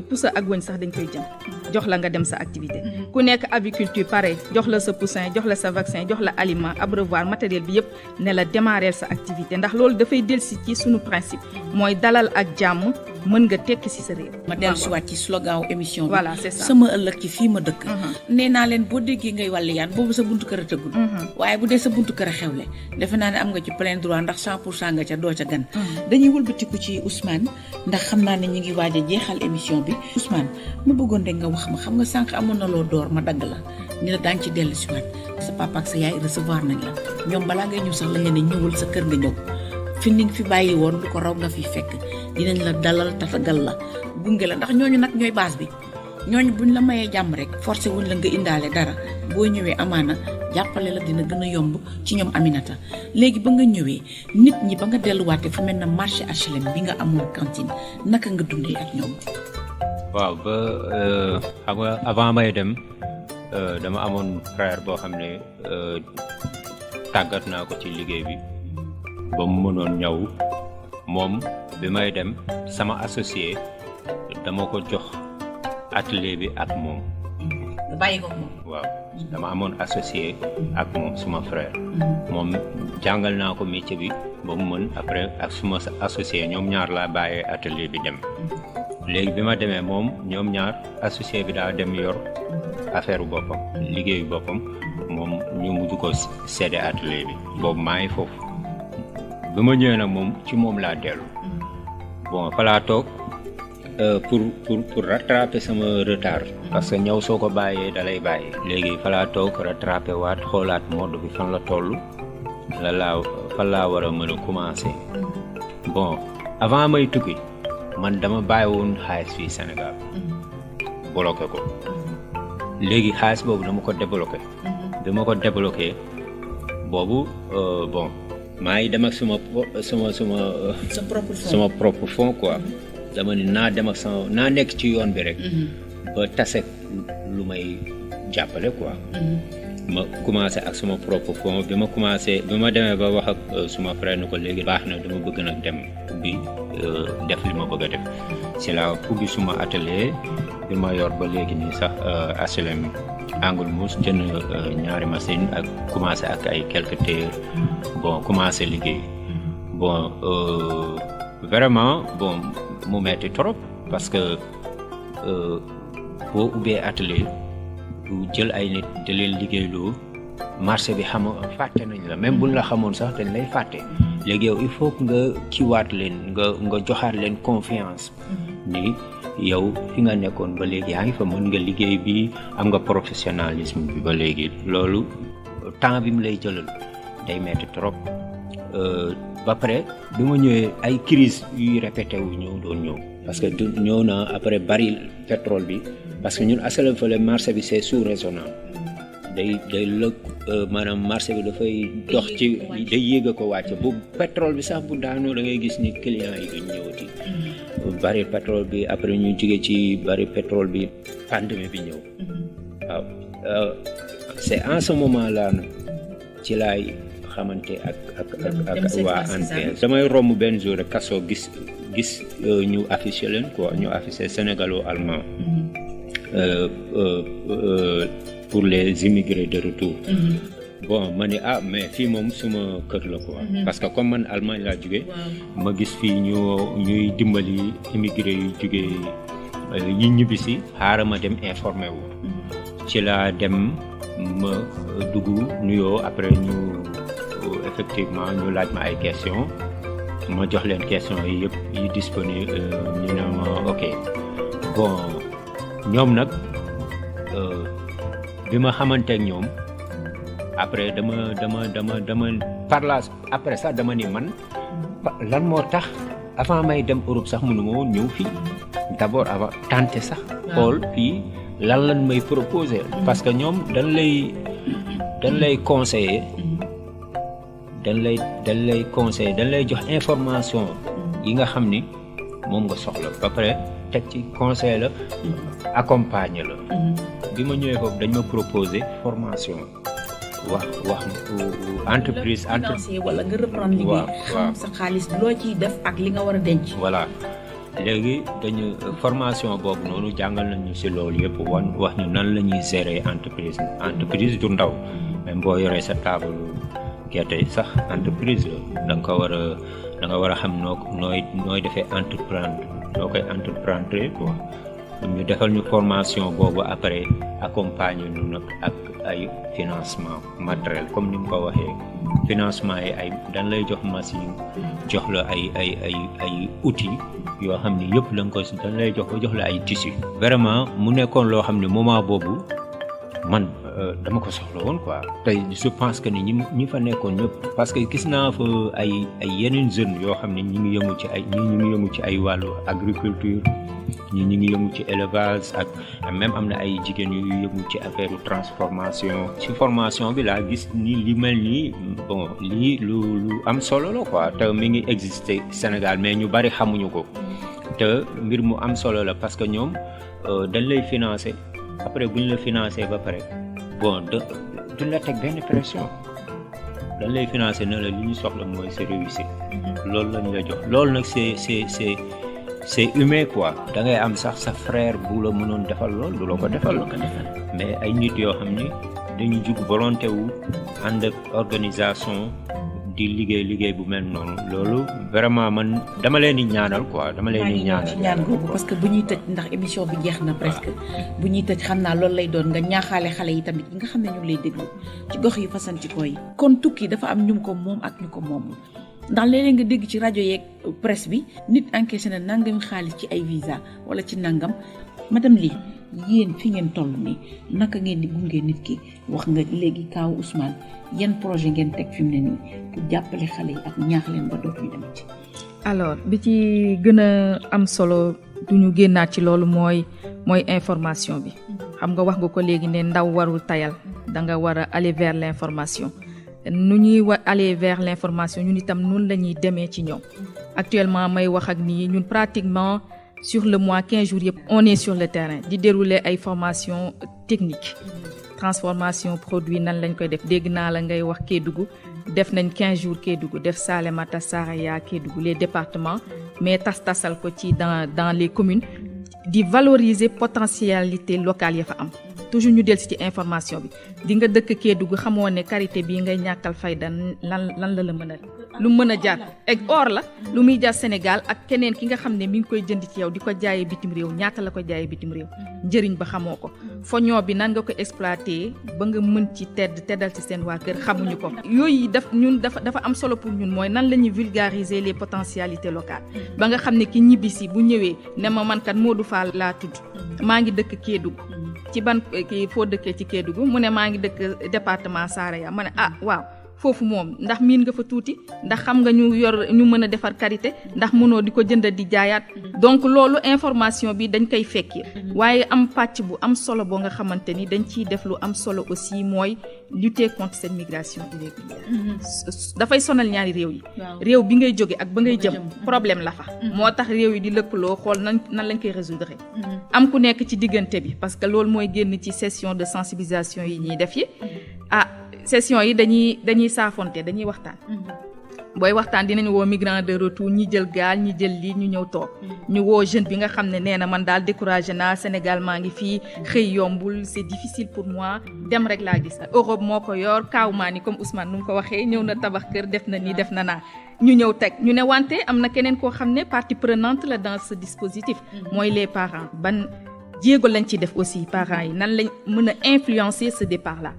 pousse ak wëñ sax dañ koy jënd jox la nga dem sa activité ku nekk aviculture pareil jox la sa poussin jox la sa vaccin jox la aliment abreuvoir matériel bi yëpp ne la démarrer sa activité ndax loolu dafay dellusi ci sunu principe mooy dalal ak jàmm mën nga tekki ci sa réew. ma dellusiwaat ci slogan émission bi. voilà c'est ça sama ëllëg ci fii ma dëkk. nee naa leen boo déggee ngay wàlliyaan boobu sa buntu kër a tëggul. waaye bu dee sa buntu kër a xewle defe naa ne am nga ci plein droit ndax 100% nga ca doo ca gan. dañuy wëlbatiku ci Ousmane ndax xam naa ne ñu ngi waaj a jeexal émission bi. Ousmane ma bëggoon rek nga wax ma xam nga sànq amoon na loo door ma dagg la ni la daañu ci dellusiwaat sa papa ak sa yaay recevoir nañ la ñoom balaa ngay ñëw sax la nga ne ñëwal sa kër nga ñëw fi ni nga fi bàyyi woon lu ko raw nga fi fekk dinañ la dalal tatagal la gunge la ndax ñooñu nag ñooy base bi ñooñu buñ la mayee jàmm rek forcé wuñ la nga indaale dara boo ñëwee amaana jàppale la dina gën a yomb ci ñoom Aminata léegi ba nga ñëwee nit ñi ba nga delluwaatee fu mel na marché HLM bi nga amoon cantine naka nga dundee ak ñoom. waaw ba xam nga avant may dem dama amoon frère boo xam ne tàggat naa ko ci liggéey bi ba mu mënoon ñëw moom bi may dem sama associé dama ko jox atelier bi ak moom. nga bàyyi ko moom. waaw dama amoon associé ak moom suma frère. moom jàngal naa ko métier bi ba mu mën après ak suma associé ñoom ñaar laa bàyyee atelier bi dem. léegi bi ma demee moom ñoom ñaar associé bi daa dem yor affaire boppam liggéeyu boppam moom ñu mujj ko cédé atelier bi boobu maa ngi foofu bi ma ñëwee nag moom ci moom laa dellu bon fa laa toog pour rattraper sama retard parce que ñëw soo ko bàyyee da lay bàyyi léegi fa laa toog rattraper waat xoolaat mode bi fan la toll fan laa war a mën a commencer bon avant may tukki man dama bàyyi woon xaalis fii Sénégal bloqué ko léegi xaalis boobu dama ko débloqué bi ma ko débloqué boobu bon maa ngi dem ak sama propre fond quoi dama ni naa dem ak naa nekk ci yoon bi rek ba tase lu may jàppale quoi ma commencé ak sama propre fond bi ma demee ba wax ak suma frère ni ko léegi baax na dama bëgg nag dem ubbi def li ma bëgg a def c'est là ubbi suma atelier bi ma yor ba léegi nii sax HLM Angle Mousse jënd ñaari machine ak commencé ak ay quelques tailleurs bon commencé liggéey bon vraiment bon mu metti trop parce que boo ubbee atelier du jël ay nit di leen liggéeyloo marché bi fàtte nañ la même buñ la xamoon sax dañ lay fàtte léegi yow il faut que nga kiiwaat leen nga joxaat leen confiance ni yow fi nga nekkoon ba léegi yaa ngi fa mën nga liggéey bi am nga professionnalisme bi ba léegi loolu temps bi mu lay jëlal day metti trop ba pare bi ma ñëwee ay crise yuy répété wu doon ñëw parce que ñëw na après baril pétrole bi parce que ñun HLM fële marché bi c'est sous-régional day lëkk maanaam marché bi dafay dox ci day yéeg a ko wàcce bu pétrole bi sax bu daanoo da ngay gis ni clients yi duñ ñëwati baril pétrole bi après ñu jóge ci baril pétrole bi pandémie bi ñëw waaw c'est en ce moment là nag ci laay xamante ak waa ANPS damay romb benn jour rek kaso gis ñu affiché leen quoi ñu affiché sénégalo-allemand pour les immigrés de retour bon ma ne mais fii moom suma kër la quoi parce que comme man Allemagne laa jóge ma gis fii ñuy dimbali immigré yu jóge yi ñibbisi xaaral ma dem informé wu ci laa dem ma dugg nuyoo après ñu effectivement ñu laaj ma ay questions ma jox leen questions yi yëpp yi disponible ñu ne ma ok bon ñoom nag bi ma xamante ak ñoom après dama par là après sax dama ni man lan moo tax avant may dem Europe sax mënu ma woon ñëw fii d'abord avant tenter sax xool fii lan lañ may proposer parce que ñoom dañ lay conseiller dañ lay conseiller dañ lay jox information yi nga xam ni moom nga soxla ba pare teg ci conseil la accompagner la bi ma ñëwee foofu dañ ma proposer formation wax entreprise wala nga reprendre liggéey xam sa xaalis loo ciy def ak li nga war a denc voilà léegi dañu formation boobu noonu jàngal nañu ci loolu yëpp wax ñu nan la ñuy gérer entreprise du ndaw même boo yoree sa table gerte sax entreprise la da nga war a xam nooy defee entreprendre noo koy entreprendre quoi ñu defal ñu formation boobu après accompagner ñu nag ak ay financement matériel comme ni nga ko waxee financement yi ay dañ lay jox machine jox la ay outils yoo xam ne yëpp la nga ko dañ lay jox la ay tissus vraiment mu nekkoon loo xam ne moment boobu man dama ko soxla woon quoi tey je pense que ni ñi fa nekkoon ñëpp parce que gis naa fa ay yeneen jeunes yoo xam ne ñi ngi yëngu ci ay wàllu agriculture ñi ngi yëngu ci élevage ak même am na ay jigéen yu yëngu ci affaire transformation ci formation bi laa gis ni li mel nii bon lii lu am solo la quoi te mi ngi exister Sénégal mais ñu bari xamuñu ko te mbir mu am solo la parce que ñoom dañ lay financer après bu ñu la financer ba pare bon duñ la teg benn pression dañ lay financer ne la li ñu soxla mooy sa réussite loolu lañ la jox loolu nag c'est humain quoi da ngay am sax sa frère bu la mënoon defal lool du la ko defal mais ay nit yoo xam ni dañu jug volonté wu ànd ak organisation di liggéey bu mel noonu loolu vraiment man dama leen di ñaanal quoi dama leen di ñaan googu parce que bu ñuy tëj ndax émission bi jeex na presque bu ñuy tëj xam naa loolu lay doon nga ñaaxaale xale yi tamit yi nga xam ne ñu ngi lay déglu ci gox yi fasantikoo yi kon tukki dafa am ñu ko moom ak ñu ko moomul ndax léeg-léeg nga dégg ci rajo yeeg presse bi nit encaissé na nangam xaalis ci ay visa wala ci nangam madame Ly yéen fi ngeen toll nii naka ngeen di gunge nit ki wax nga léegi kaaw Ousmane yan projet ngeen teg fi mu ne nii pour jàppale xale yi ak ñaax leen ba dootuñu dem ci. alors bi ci gën a am solo duñu génnaat ci loolu mooy information bi xam nga wax nga ko léegi ne ndaw warul tayal da nga war a aller vers l'information. nu ñuy aller vers l'information ñun itam noonu la ñuy demee ci ñoom actuellement may wax ak nii ñun pratiquement sur le mois 15 jours yëpp on est sur le terrain di dérouler ay formations techniques transformation produit nan lañ koy def dégg naa la ngay wax Kédougou def nañ 15 jours Kédougou def Salémata Saraya Kédougou les départements mais tasal ko ci dans les communes di valoriser potentialité locale ya fa am toujours ñu dellu ci information bi di nga dëkk Kédougou xamoo ne karité bii ngay ñàkkal fayda lan la mën a lu mën a jaar ak or la lu muy jaar Sénégal ak keneen ki nga xam ne mi ngi koy jënd ci yow di ko jaayee bitim réew ñaata la ko jaayee bitim réew njëriñ ba xamoo ko foñoo bi nan nga ko exploiter ba nga mën ci teddal ci seen waa kër xamuñu ko yooyu dafa am solo pour ñun mooy nan la ñuy vulgariser les potentialités locales ba nga xam ne ki ñibbisi bu ñëwee ne ma man kat Modou Fall laa tudd maa ngi dëkk Kédougou ci ban kii foo dëkkee ci Kédougou mu ne maa ngi dëkk département Saraya ma ne waaw foofu moom ndax miin nga fa tuuti ndax xam nga ñu mën a defar karité ndax mënoo di ko jënd di jaayaat donc loolu information bi dañ koy fekki waaye am pàcc bu am solo boo nga xamante ni dañ ciy def lu am solo aussi mooy lutter contre cette migration irrégulière dafay sonal ñaari réew yi réew bi ngay jóge ak ba ngay jëm problème la fa moo tax réew yi di lëkkaloo xool nan lañ koy résoudre am ku nekk ci diggante bi parce que loolu mooy génn ci session de sensibilisation yi ñuy def yi session yi dañuy saafonte dañuy waxtaan booy waxtaan dinañu woo migrant de retour ñi jël gaal ñi jël lii ñu ñëw toog ñu woo jeune bi nga xam ne nee na man daal découragé naa Sénégal maa ngi fii xëy yombul c'est difficile pour moi dem rek laa gis Europe moo ko yor kaaw maa ni comme Ousmane nu mu ko waxee ñëw na tabax kër def na nii def na naa ñu ñëw teg ñu ne wante am na keneen koo xam ne partie prenante la dans ce dispositif mooy les parents ban jéego lañ ci def aussi parents yi nan lañ mën a influencer ce départ là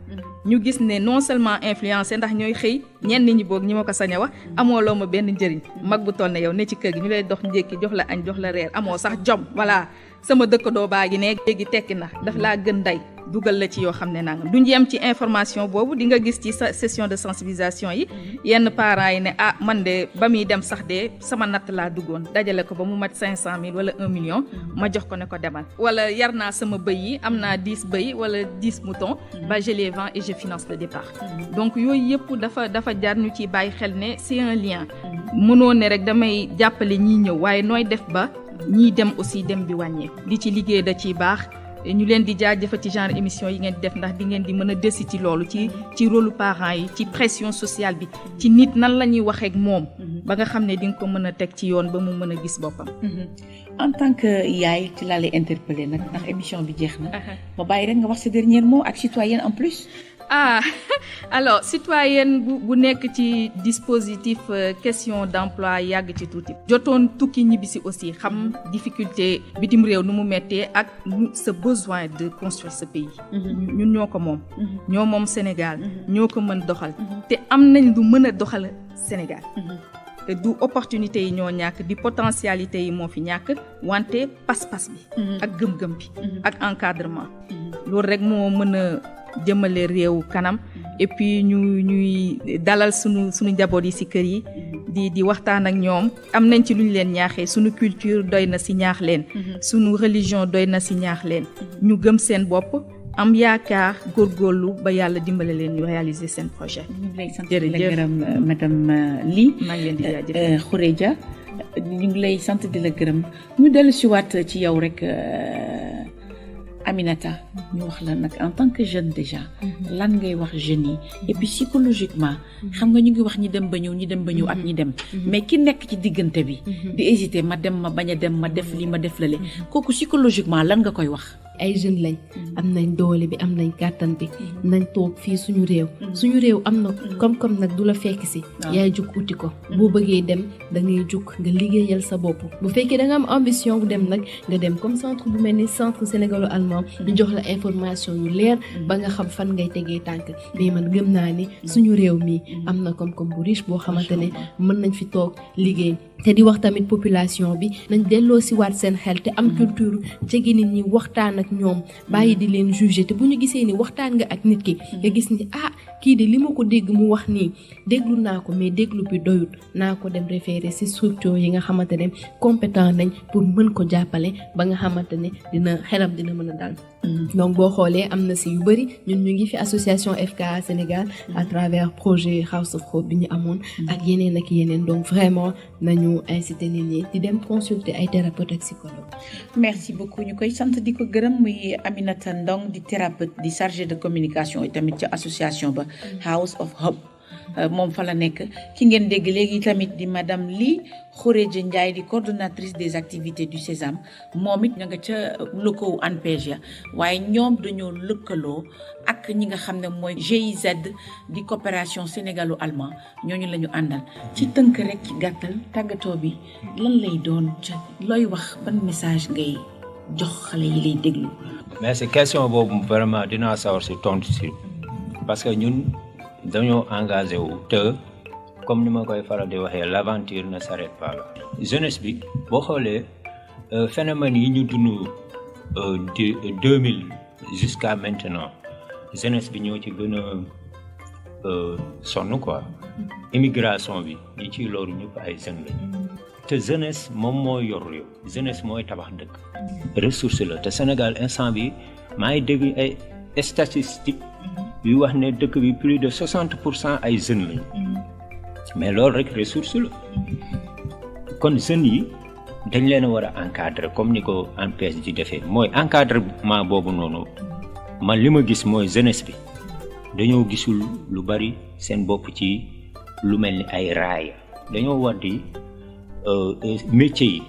ñu gis ne non seulement influencer ndax ñooy xëy ñenn ñi boog ñi ma ko sañ a wax amoo loo ma benn njëriñ mag bu toll ne yow ne ci kër gi ñu lay dox ndékki jox la añ jox la reer amoo sax jom voilà sama dëkkandoo baa gi ne léegi tekki na daf laa gën ndey dugal la ci yoo xam ne nangam duñ yem ci information boobu di nga gis ci sa session de sensibilisation yi yenn parents yi ne man de ba muy dem sax de sama natt laa duggoon dajale ko ba mu mat 500 000 wala 1 million ma jox ko ne ko demal wala yar naa sama bëy yi am naa 10 bëy wala 10 moutons ba je les vends et je finance le départ donc yooyu yëpp dafa jar ñu ci bàyyi xel ne c'est un lien mënoo ne rek damay jàppale ñiy ñëw waaye nooy def ba ñiy dem aussi dem bi wàññee di ci liggéey da ciy baax ñu leen di jaajëfal ci genre émission yi ngeen di def ndax di ngeen di mën a desi ci loolu ci rôle parents yi ci pression sociale bi ci nit nan la ñuy waxee ak moom ba nga xam ne di nga ko mën a teg ci yoon ba mu mën a gis boppam. en tant que yaay ci laa lay interpeller nag ndax émission bi jeex na. ma bàyyi rek nga wax sa dernier mot ak citoyenne en plus. Alors citoyenne bu nekk ci dispositif question d'emploi yàgg ci tuuti jotoon tukki ñibbisi aussi xam difficulté bitim réew nu mu mettee ak ce besoin de construire ce pays ñun ñoo ko moom ñoo moom Sénégal ñoo ko mën doxal te am nañ lu mën a doxal Sénégal te du opportunité yi ñoo ñàkk di potentialité yi moo fi ñàkk wante pas-pas bi ak gëm-gëm bi ak encadrement loolu rek moo mën a jëmale réew kanam et puis ñuy dalal sunu njaboot yi ci kër yi di waxtaan ak ñoom am nañ ci luñ leen ñaaxee sunu culture doy na ci ñaax leen sunu religion doy na ci ñaax leen ñu gëm seen bopp am yaakaar góorgóorlu ba yàlla dimbale leen ñu réaliser seen projet. ñu ngi lay sant di la gërëm madame Ly. maa ngi leen di jaajëfal Khouredia ñu ngi lay sant di la gërëm ñu dellu si waat ci yow rek Aminata ñu wax la nag en tant que jeune déjà lan ngay wax jeunes yi et puis psychologiquement xam nga ñu ngi wax ñi dem ba ñëw ak ñi dem mais ki nekk ci diggante bi di hésiter ma dem ma bañ a dem ma def li ma def lale kooku psychologiquement lan nga koy wax. ay jeunes lañ am nañ doole bi am nañ kàttan bi nañ toog fii suñu réew am na comme nag du la fekk si yaay jug uti ko boo bëggee dem da ngay jug nga liggéeyal sa bopp bu fekkee da nga am ambition bu dem nag nga dem comme centre bu mel ni centre sénégalo-allemand ñu jox la information yu leer ba nga xam fan ngay tegee tànk mais man gëm naa ni suñu réew mi am na koom-koom bu riche boo xamante ne mën nañ fi toog liggéey te di wax tamit population bi nañ delloo si waat seen xel te am culture jege nit ñi waxtaan ak ñoom bàyyi di leen juger te bu ñu gisee ni waxtaan nga ak nit ki nga gis ni kii de li ma ko dégg mu wax nii déglu naa ko mais déglu bi doyut naa ko dem référer ci structure yi nga xamante ne compétent nañ pour mën ko jàppale ba nga xamante ne xelam dina mën a dal. donc boo xoolee am na ci yu bëri ñun ñu ngi fi association FKA Sénégal à travers projet House of Hope bi ñu amoon ak yeneen donc vraiment nañu inciter nit ñi di dem consulter ay thérapeute ak psychologue. merci beaucoup ñu koy sant di ko gërëm muy Aminata Ndong di thérapeute di chargée de communication et tamit ci association ba House of Hope moom fa la nekk ki ngeen dégg léegi tamit di madame Ly Khouredia Ndiaye di coordonnatrice des activités du Sésame moom it ña nga ca locaux ANPEJ waaye ñoom dañoo lëkkaloo ak ñi nga xam ne mooy GIZ di coopération sénégalo-allemand ñooñu la ñu àndal ci tënk rek ci gàttal tàggatoo bi lan lay doon looy wax ban message ngay jox xale yi lay déglu. merci question boobu vraiment dinaa sawar si tontu si parce que ñun dañoo engagé wu te comme ni ma koy faral di waxee l'aventure ne s'arrête pas là. jeunesse bi boo xoolee phénomène yi ñu dund de 2000 jusqu'à maintenant jeunesse bi ñoo ci gën a sonn quoi immigration bi ñi ciy loolu ñëpp ay jeunes lañ te jeunesse moom mooy yor réew jeunesse mooy tabax dëkk ressource la te Sénégal instant bi maa ngi dégg ay statistiques yu wax ne dëkk bi plus de 60% ay jeunes lañ mais loolu rek ressource la kon jeunes yi dañ leen a war a encadrer comme ni ko ANPEJ di defee mooy encadrement boobu noonu man li ma gis mooy jeunesse bi dañoo gisul lu bari seen bopp ci lu mel ni ay raaya dañoo war di métier yi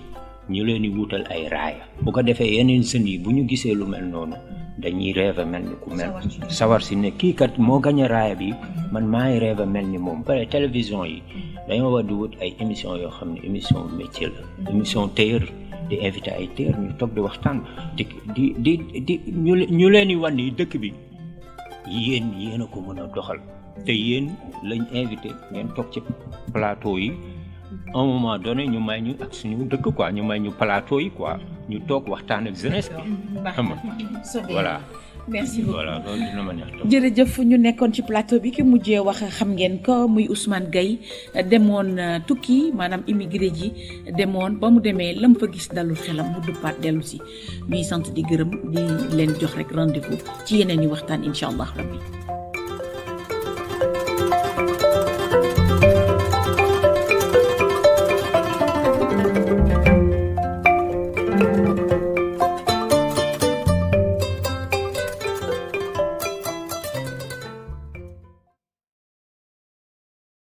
ñu leen di wutal ay raaya bu ko defee yeneen jeunes yi bu ñu gisee lu mel noonu dañuy rêve mel ni ku mel sawar si ne kii kat moo gañ a raaya bi man maay rêve mel ni moom pare télévision yi dañoo war di wut ay émission yoo xam ne émission métier la émission tailleur di invité ay tailleur ñu toog di waxtaan di ñu leen di wan ni dëkk bi yéen a ko mën a doxal te yéen lañ invité ngeen toog ci plateau yi à un moment donné ñu may ñu ak suñu dëkk quoi ñu may ñu plateau yi quoi ñu toog waxtaan ak jeunesse bi xam nga voilà merci beaucoup voilà loolu dina ma neex. jërëjëf ñu nekkoon ci plateau bi ki mujjee wax xam ngeen ko muy Ousmane Gaye demoon tukki maanaam immigré ji demoon ba mu demee lam fa gis dalul xelam mu duppaat dellu si ñuy sant di gërëm di leen jox rek rendez-vous ci yeneen i waxtaan incha allah rabbi.